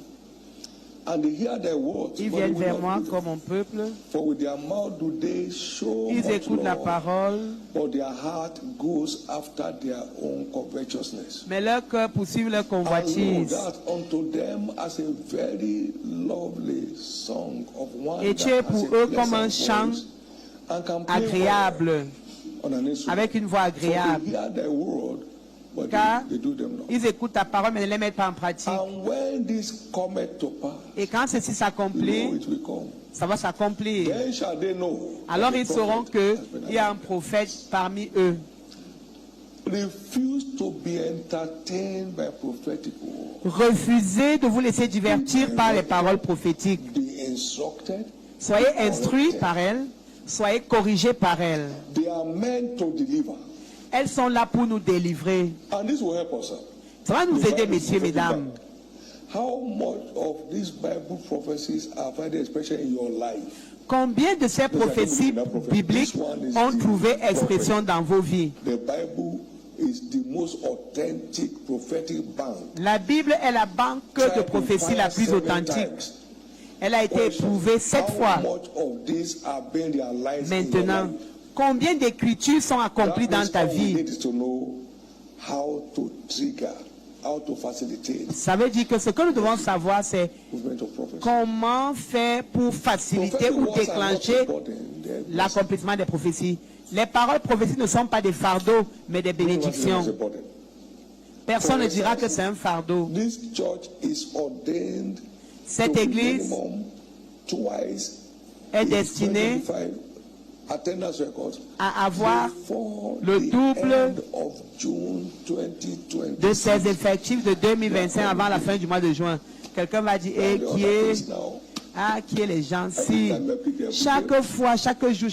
and they hear thy words, Ils but viennent they will vers not moi believe. comme mon peuple. For with their mouth do they show Ils much écoutent la love, parole, but their heart goes after their own covetousness. mais leur cœur poursuit leur And lo, convoitise. that unto them as a very lovely song of one Et tu es that pour has a eux comme un pleasant chant voice and can play agréable, well on an instrument. avec une voix For they agréable. hear thy word, but Car they do them not. ils écoutent ta parole, mais ne les mettent pas en pratique. And when this cometh to pass, Et quand ceci lo, s'accomplit, it will come. ça va s'accomplir. Then shall they know Alors that the ils sauront prophet has been qu'il y a un prophète parmi eux. refuse to be entertained by prophetic word. Refusez de vous laisser divertir par les paroles prophétiques. Be instructed. Soyez instruits par elles, soyez corrigés par elles. They are meant to deliver. Elles sont là pour nous délivrer. And this will help us. Ça va nous The aider, Bible is messieurs, prophetic mesdames. back. How much of these Bible prophecies are found expression in your life? Combien de ces prophéties bibliques ont trouvé expression dans vos vies? The Bible is the most authentic prophetic bank. La Bible est la banque de prophétie la plus authentique. Elle a été éprouvée 7 fois. How much of these are being realized Maintenant, in your life? combien d'écritures sont accomplies That dans means ta all we vie? need is to know how to trigger, how to facilitate Ça veut dire que ce que nous devons savoir, c'est movement of prophecy. comment faire pour faciliter Prophetic ou words are not déclencher important. They're l'accomplissement des prophéties. Les paroles prophétiques ne sont pas des fardeaux, mais des bénédictions. important. Personne ne dira que c'est un fardeau. This church is ordained Cette to be église minimum twice est in destinée 2025 attendance records à avoir before le the double end of June 2020. de ses effectifs de 2025 avant la fin du mois de juin. Quelqu'un va dire, eh, qui est les gens? Si chaque fois, chaque jour,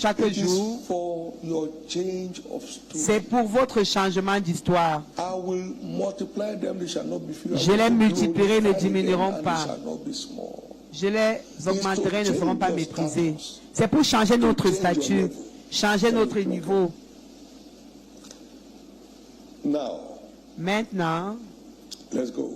For your change of story. c'est pour votre changement d'histoire. I will multiply them, they shall not be few. Je les multiplierai, ne diminueront And pas. they shall not be small. Je les augmenterai, ne seront pas méprisés. C'est pour changer notre statut, changer notre niveau. Now, Maintenant, let's go.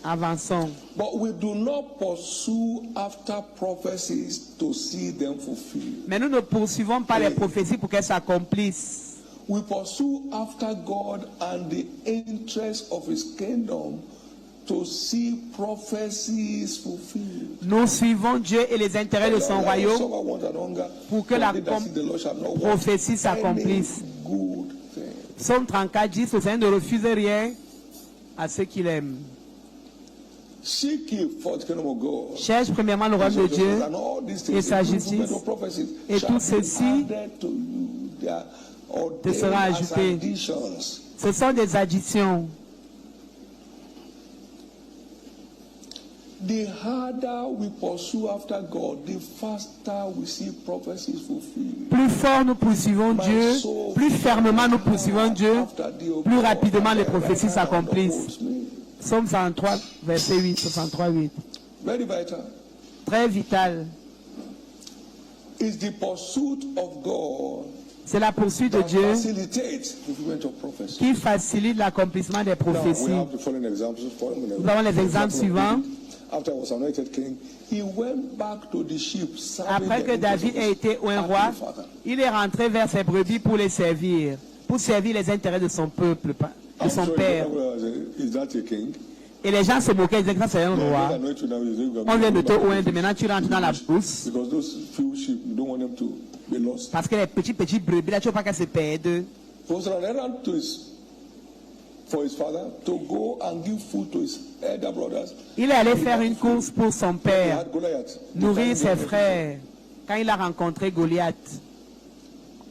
avançons. But we do not pursue after prophecies to see them fulfilled. Mais nous ne poursuivons pas les prophéties pour qu'elles s'accomplissent. We pursue after God and the interest of His kingdom to see prophecies fulfilled. Nous suivons Dieu et les intérêts de son royaume pour que la prophétie s'accomplisse. Psaume 34 dit, ce Seigneur ne refuse rien à ceux qu'il aime. Cherche premièrement le royaume de Dieu et sa justice, et tout ceci te sera ajouté. Ce sont des additions. The harder we pursue after God, the faster we see prophecies fulfilled. Plus fort nous poursuivons Dieu, plus fermement nous poursuivons Dieu, plus rapidement les prophéties s'accomplissent. Psaume 103, verset 8, 63, 8. Very vital. Très vital. It's the pursuit of God C'est la poursuite de that Dieu facilitates the fulfillment of prophecy. qui facilite l'accomplissement des Now, we prophéties. have the following examples. Nous avons les exemples suivants. After he was anointed king, he went back to the sheep, serving Après que the David ait été un roi, il est rentré vers ses brebis pour les servir, pour servir les intérêts de son peuple, de son père. Is that a king? Et les gens se moquaient, ils disaient que ça c'est un roi. On vient de te oindre, maintenant tu rentres dans la brousse. Because those few sheep, you don't want them to be lost. Parce que les petits brebis, là tu veux pas qu'elles se perdent. He was on an errand for his father to go and give food to his elder brothers. Il est allé faire une course pour son He père, had Goliath. nourrir ses frères, quand il a rencontré Goliath.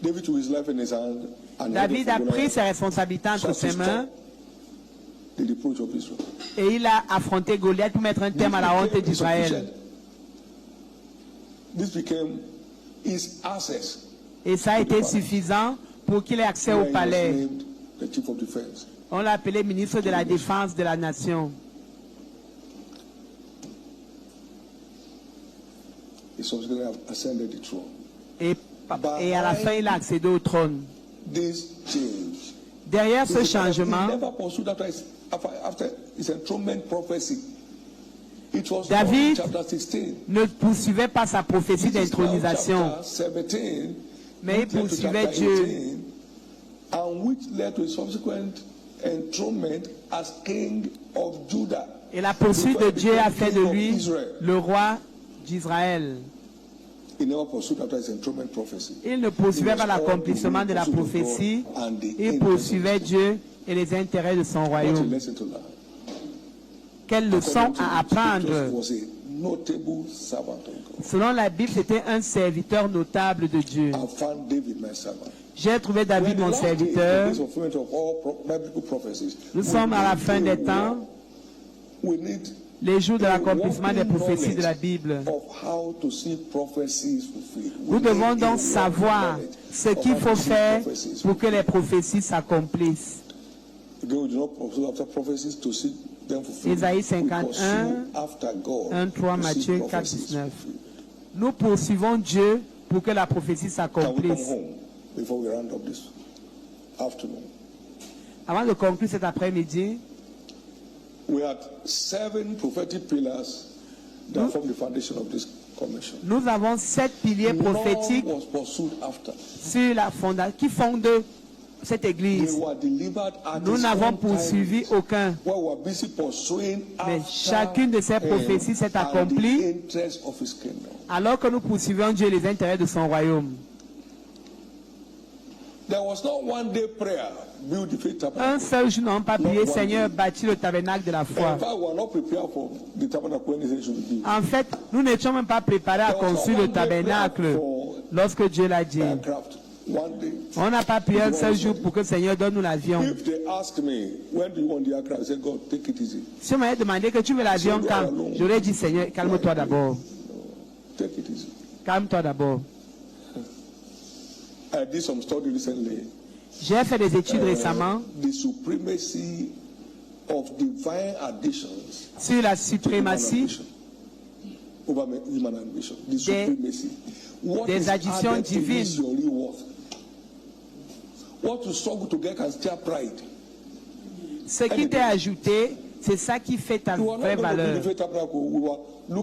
David took his life in his hand and David a headed for pris Goliath. ses responsabilités entre ses mains The reproach of Israel. et il a affronté Goliath pour mettre un terme à la honte d'Israël. This became his access Et ça a été suffisant pour qu'il ait accès au where he was palais, named the chief of defense. On l'a appelé ministre de la Défense de la nation. He subsequently ascended the throne. Et à la fin, il a accédé au trône. This change. Derrière ce changement, David ne poursuivait pas sa prophétie d'intronisation, mais il poursuivait Dieu. Et la poursuite de Dieu a fait de lui le roi d'Israël. Il ne poursuivait pas l'accomplissement de la prophétie, il poursuivait Dieu et les intérêts de son royaume. Quelle leçon à apprendre? Selon la Bible, c'était un serviteur notable de Dieu. J'ai trouvé David mon serviteur. Nous sommes à la fin des temps, les jours de l'accomplissement des prophéties de la Bible. Nous devons donc savoir ce qu'il faut faire pour que les prophéties s'accomplissent. Isaïe 51, 1, 3, Matthieu 4, 19. Nous poursuivons Dieu pour que la prophétie s'accomplisse. Avant de conclure cet après-midi, we had 7 prophetic pillars that form the foundation of this commission. Nous avons 7 piliers prophétiques sur la fondation qui fondent cette église. Nous n'avons poursuivi aucun. Mais chacune de ces prophéties s'est accomplie alors que nous poursuivions Dieu et les intérêts de son royaume. Un seul jour, nous n'avons pas prié, Seigneur, bâtis le tabernacle de la foi. En fait, nous n'étions même pas préparés à construire le tabernacle lorsque Dieu l'a dit. On n'a pas prié un seul jour pour que le Seigneur donne-nous l'avion. Si on m'avait demandé que tu veux l'avion quand, j'aurais dit, Seigneur, calme-toi d'abord. Calme-toi d'abord. J'ai fait des études récemment sur la suprématie des additions divines. Ce qui t'est ajouté, c'est ça qui fait ta vraie valeur. Nous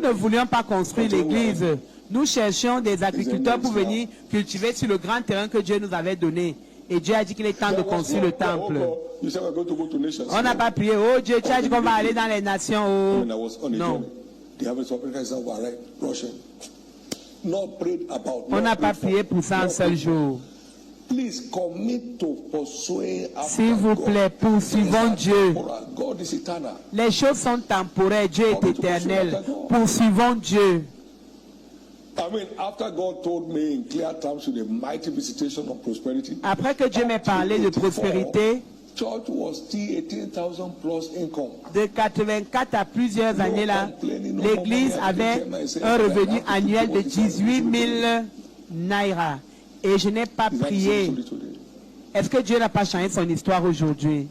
ne voulions pas construire l'église. Nous cherchions des agriculteurs pour venir cultiver sur le grand terrain que Dieu nous avait donné. Et Dieu a dit qu'il est temps de construire le temple. On n'a pas prié, oh Dieu, tu as dit qu'on va aller dans les nations. Oh. Non. On n'a pas prié pour ça un seul jour. S'il vous plaît, poursuivons Dieu. Les choses sont temporaires, Dieu est éternel. Poursuivons Dieu. Après que Dieu m'ait parlé de prospérité, de 84 à plusieurs années là, l'église avait un revenu annuel de 18 000 naira. Et je n'ai pas prié. Est-ce que Dieu n'a pas changé son histoire aujourd'hui?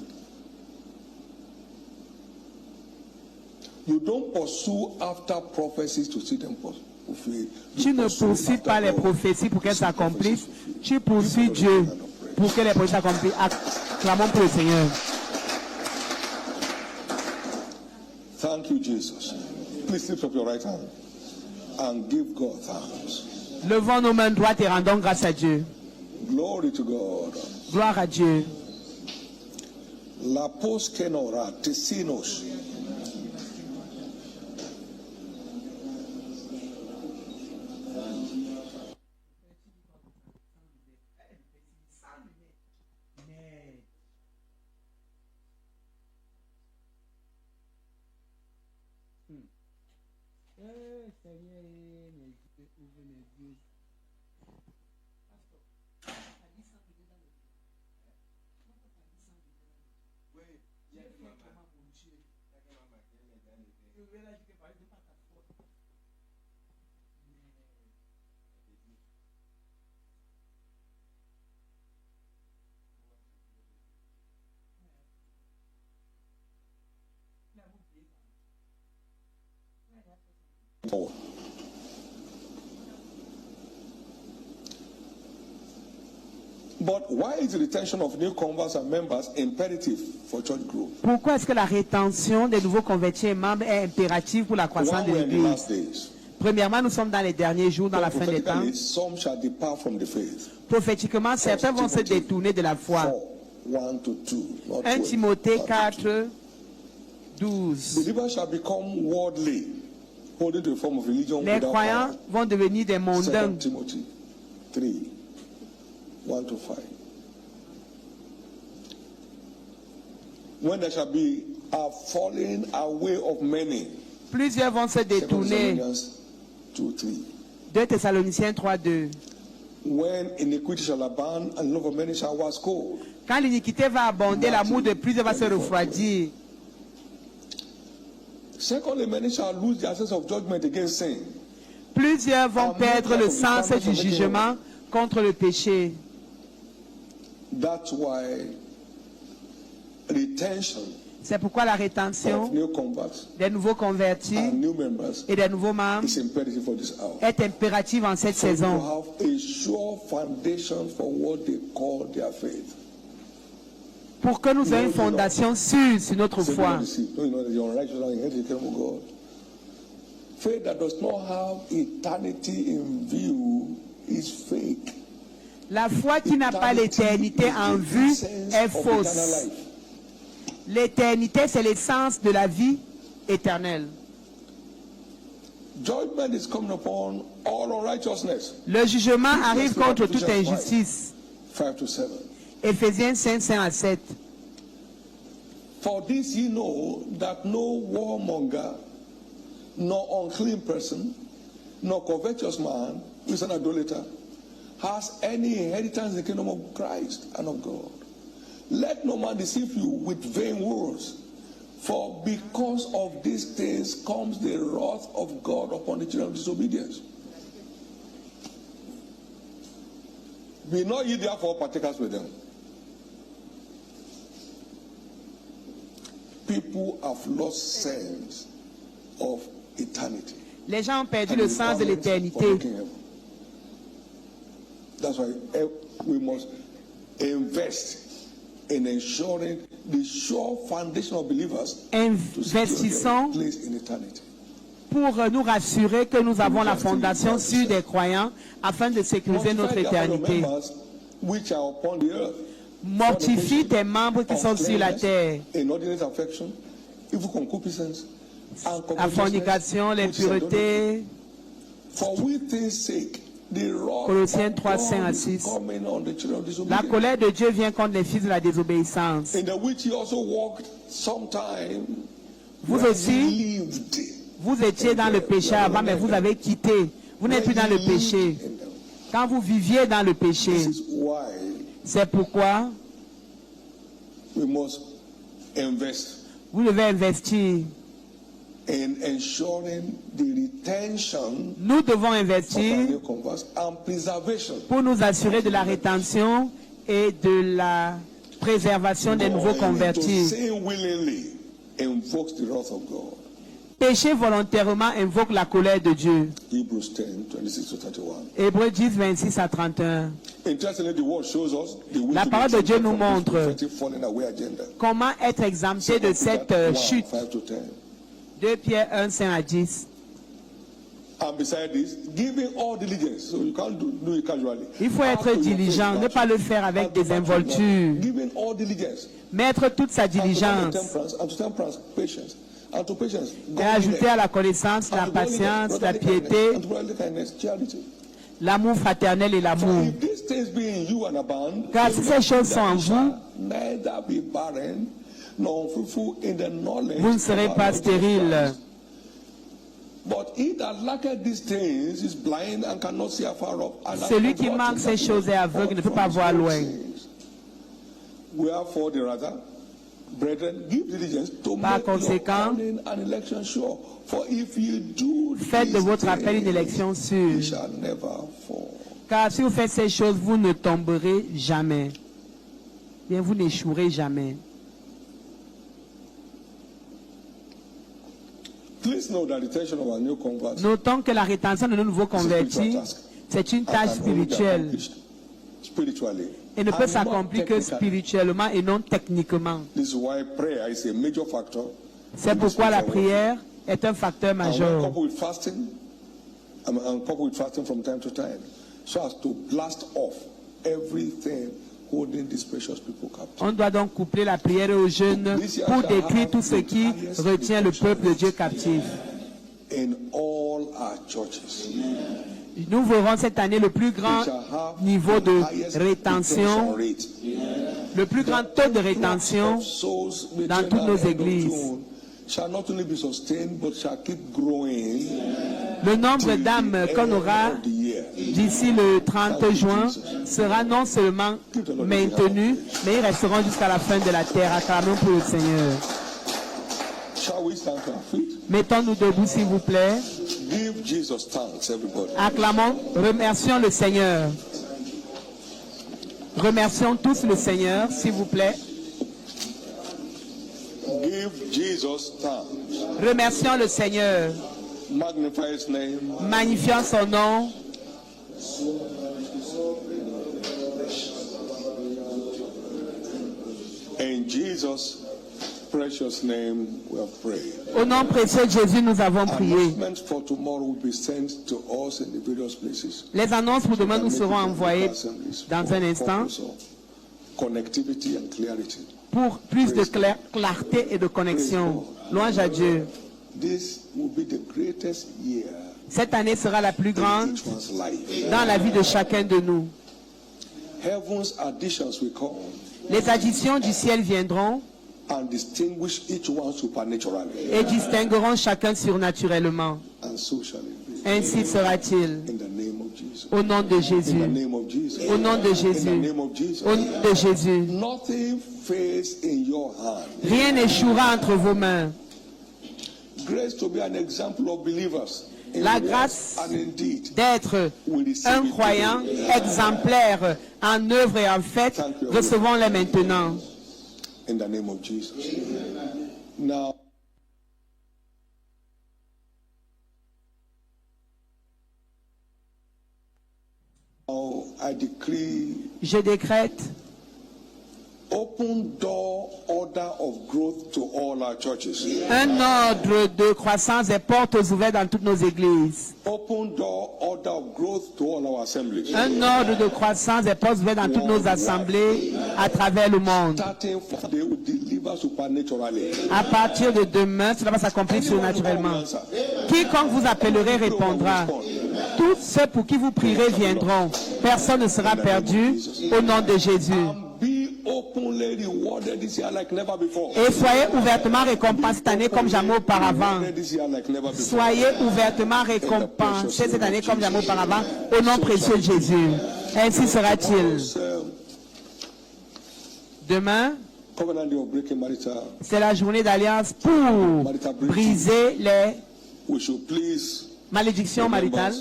Tu ne poursuis pas les prophéties pour qu'elles s'accomplissent. Tu poursuis Dieu pour que les prophéties s'accomplissent. Acclamons pour le Seigneur. Thank you, Jesus. Please lift up your right hand and give God thanks. Levons nos mains droites et rendons grâce à Dieu. Glory to God. Gloire à Dieu. La pos kenora tesinos. Seigneur, ouvre mes yeux. forward. But why is the retention of new converts and members imperative for church growth? Pourquoi est-ce que la rétention des nouveaux convertis et membres est impérative pour la croissance de l'Église? Premièrement, nous sommes dans les derniers jours, dans la fin des temps. Some shall depart from the faith. Prophétiquement, certains vont se détourner de la foi. 1 Timothée 4, 12. Believers shall become worldly, holding to a form of religion Les without croyants power. vont devenir des mondains. 2 Timothy 3, 1 to 5. When there shall be a falling away of many. Plusieurs vont se détourner. 2, 3. 2 Thessaloniciens 3, 2. When iniquity shall abound and love of many shall wax cold. Quand l'iniquité va abonder, l'amour de plusieurs va se refroidir. Secondly, many shall lose their sense of judgment against sin. Plusieurs vont perdre le sens du jugement contre le péché. That's why retention C'est pourquoi la rétention of new converts des nouveaux convertis and new members et des nouveaux membres is imperative for this hour. est impérative en cette So you saison. have a sure foundation for what they call their faith. Pour que nous ayons une fondation sûre sur notre Say, foi. no, you know that the unrighteous shall inherit the kingdom of God. Faith that does not have eternity in view is fake. La foi qui n'a pas l'éternité en vue est fausse. L'éternité, c'est l'essence de la vie éternelle. Judgment is coming upon all unrighteousness. Le jugement arrive contre toute injustice. 5 to 7. Éphésiens 5, 5 à 7. For this ye know that no warmonger, nor unclean person, nor covetous man, who is an idolater, has any inheritance in the kingdom of Christ and of God. Let no man deceive you with vain words, for because of these things comes the wrath of God upon the children of disobedience. Be not ye therefore partakers with them. People have lost sense of eternity. Les gens ont perdu le sens de l'éternité. That's why we must invest in ensuring the sure foundation of believers to secure their place in eternity. Pour nous rassurer que nous avons la fondation sûre des croyants afin de sécuriser notre éternité. Mortifie tes membres qui sont sur la terre. La fornication, l'impureté. Colossiens 3, 5 à 6. La colère de Dieu vient contre les fils de la désobéissance. Vous aussi, vous étiez dans le péché avant, mais vous avez quitté. Vous n'êtes plus dans le péché. Quand vous viviez dans le péché, c'est pourquoi vous devez investir. Nous devons investir pour nous assurer de la rétention et de la préservation des nouveaux convertis. Pécher volontairement invoque la colère de Dieu. Hébreux 10, 26 à 31. La parole de Dieu nous montre comment être exempté de cette chute. 2 Pierre 1, 5 à 10. Il faut être diligent, ne pas le faire avec des involtures. Mettre toute sa diligence. Et ajouter à la connaissance la patience, la piété, l'amour fraternel et l'amour. Car si ces choses sont en vous, vous ne serez pas stérile. Celui qui manque ces choses est aveugle, ne peut pas voir loin. Par conséquent, faites de votre appel une élection sûre. Car si vous faites ces choses, vous ne tomberez jamais. Bien, vous n'échouerez jamais. Please know that retention of our new converts Notons que la rétention de nos nouveaux convertis, c'est une tâche spirituelle spiritually et ne peut and s'accomplir not que technically. spirituellement et non techniquement. This is why prayer is a major factor. C'est pourquoi la prière est un facteur And when majeur. coupled with fasting, and coupled with fasting from time to time, so as to blast off everything holding these precious people captive. On doit donc coupler la prière au jeûne pour détruire tout ce qui retient le peuple de Dieu captif. In all our churches, Nous verrons cette année le plus grand we shall have niveau the de highest rétention, retention rate. le plus grand taux de rétention Of souls dans between toutes now nos and end of églises. June shall not only be sustained but shall keep growing Le nombre till d'âmes the qu'on end aura of the year. d'ici le 30 juin sera non seulement maintenu, mais ils resteront jusqu'à la fin de la terre. Acclamons pour le Seigneur. Shall we stand to our feet? Mettons-nous debout, s'il vous plaît. Give Jesus thanks, everybody. Acclamons, remercions le Seigneur. Remercions tous le Seigneur, s'il vous plaît. Give Jesus thanks. Remercions le Seigneur. Magnify his name. Magnifions son nom. In Jesus' precious name we have prayed. Au nom précieux de Jésus, nous avons prié. Announcements for tomorrow will be sent to us in the various places. Les annonces pour demain nous seront envoyées dans un instant Connectivity and clarity. pour plus de clarté et de connexion. Louange à Dieu. This will be the greatest year Cette année sera la plus in grande each one's life. dans la vie de chacun de nous. Heaven's additions will come Les additions du ciel viendront and distinguish each one supernaturally. et distingueront chacun surnaturellement. And so shall it be. Ainsi sera-t-il. In the name of Jesus. Au nom de In the Jésus. name of Jesus. Au nom de In the Jésus. name of Jesus. Au nom de Jésus. Nothing fails in your hand. Rien n'échouera entre vos mains. Grace to be an example of believers. In La word grâce and in deed. d'être We receive un it croyant today. exemplaire en œuvre et en fait, recevons-les maintenant. In the name of Jesus. Now, I decree Je décrète open door order of growth to all our churches. un ordre de croissance et portes ouvertes dans toutes nos églises. Open door order of growth to all our assemblies. Un ordre de croissance et portes ouvertes dans toutes nos assemblées à travers le monde. Starting from they will deliver supernaturally. À partir de demain, cela va s'accomplir surnaturellement. Quiconque vous appellerez répondra. Tous ceux pour qui vous prierez viendront. Personne ne sera perdu au nom de Jésus. Be openly rewarded this year like never before. Et soyez ouvertement récompensés cette année comme jamais auparavant. Rewarded this year like never before. Soyez ouvertement récompensés cette année comme jamais auparavant. Au nom précieux de Jésus. Ainsi sera-t-il. Demain, Covenant day of breaking marital. c'est la journée d'alliance pour briser les We should please malédictions maritales.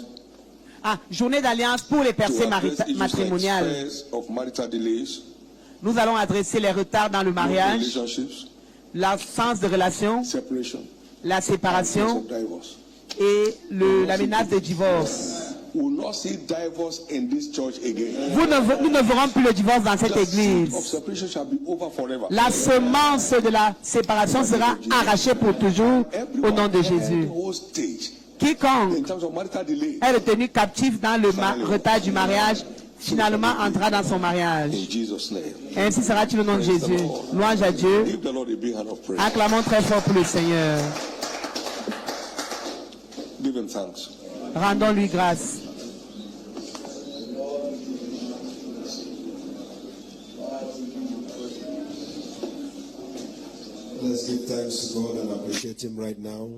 Ah, journée d'alliance pour les percées to address issues like matrimoniales. stress of marital delays, Nous allons adresser les retards dans le mariage, relationships, l'absence de relation, separation, la and séparation of divorce. et la menace de divorce. We will not see divorce in this church again. Nous ne verrons plus le divorce dans cette The seed of église. separation shall be over forever. La semence de la séparation sera arrachée pour toujours au nom de Jésus. The whole stage Quiconque in terms of marital delay est retenu captif dans le retard du mariage, finalement entrera dans son mariage. in Jesus' name. Ainsi sera-t-il au nom de Jésus. Louange à Dieu. Give the Lord a big hand of praise. Acclamons très fort pour le Seigneur. Give him thanks. Rendons-lui grâce. Let's give thanks to God and appreciate Him right now.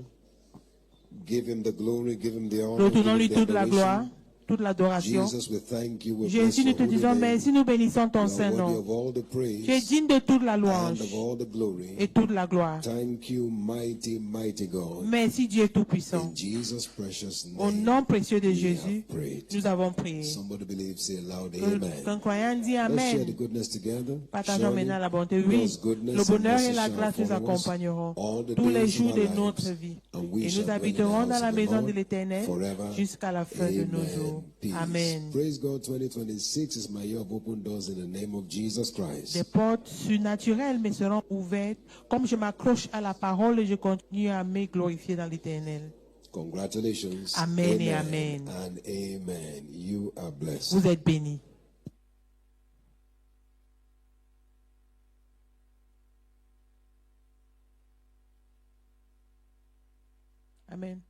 Give Him the glory, give Him the honor, give Retournons-lui Him the toute la gloire, adoration. toute l'adoration. Jesus, we thank you. We bless Jésus, nous your te holy disons name. merci, nous bénissons ton You are Saint-Nom. worthy of all the praise Tu es digne de toute la and louange of all the glory. et toute la gloire. Thank you, mighty, mighty God. Merci Dieu Tout-Puissant. In Jesus' precious Au name, nom précieux de we Jésus, have prayed. nous avons prié. Somebody believe, say loud, Qu'un amen. croyant dit Let's share the Amen. goodness together. Partageons Surely, maintenant la bonté. Oui, God's goodness le bonheur and et mercy la shall grâce nous follow us accompagneront all the tous les days of jours our de lives, notre vie. and we Et shall nous dwell in the habiterons house dans la of the maison Lord de l'Éternel forever. jusqu'à la fin de nos Amen. jours. Peace. Amen. Praise God. 2026 is my year of open doors in the name of Jesus Christ. Des portes surnaturelles me seront ouvertes. Comme je m'accroche à la parole et je continue à me glorifier dans l'Éternel. Congratulations. Amen et amen. And amen. You are blessed. Vous êtes bénis. Amen.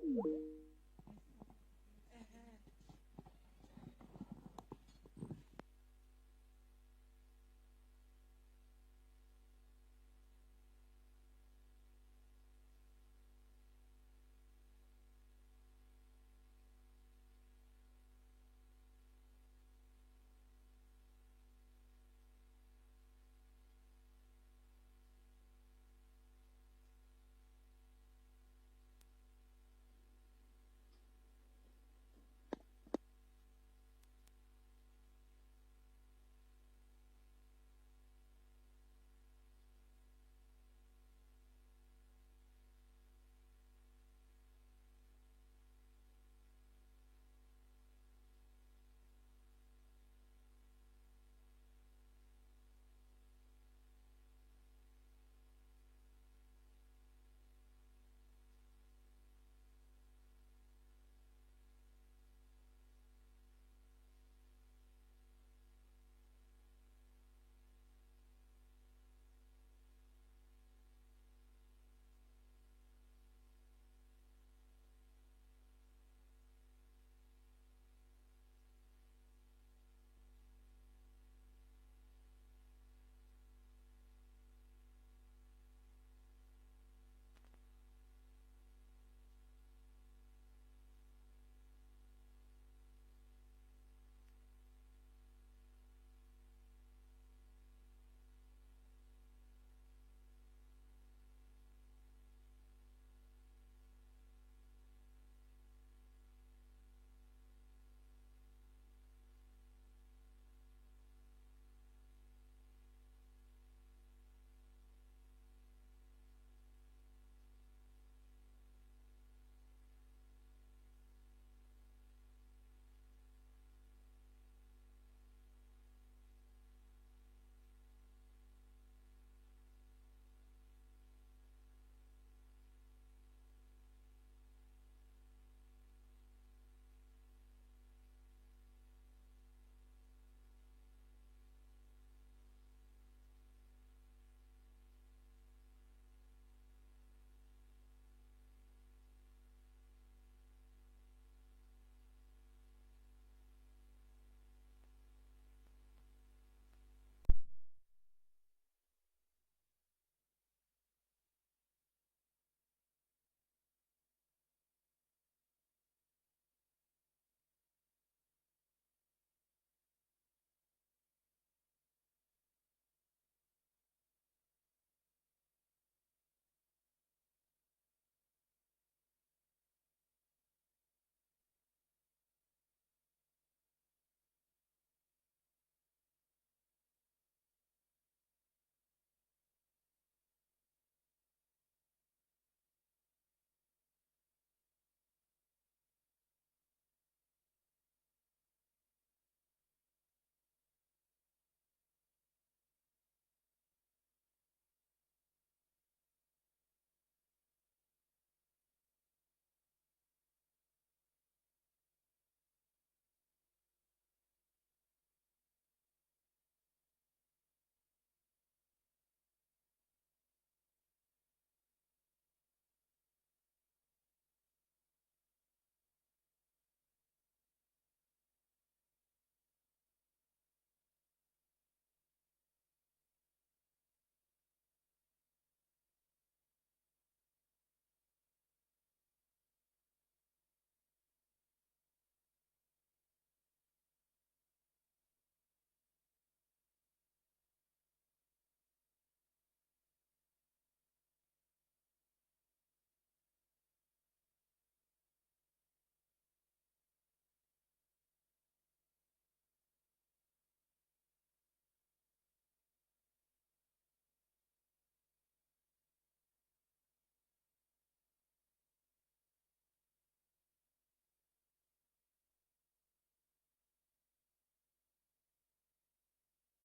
Thank you.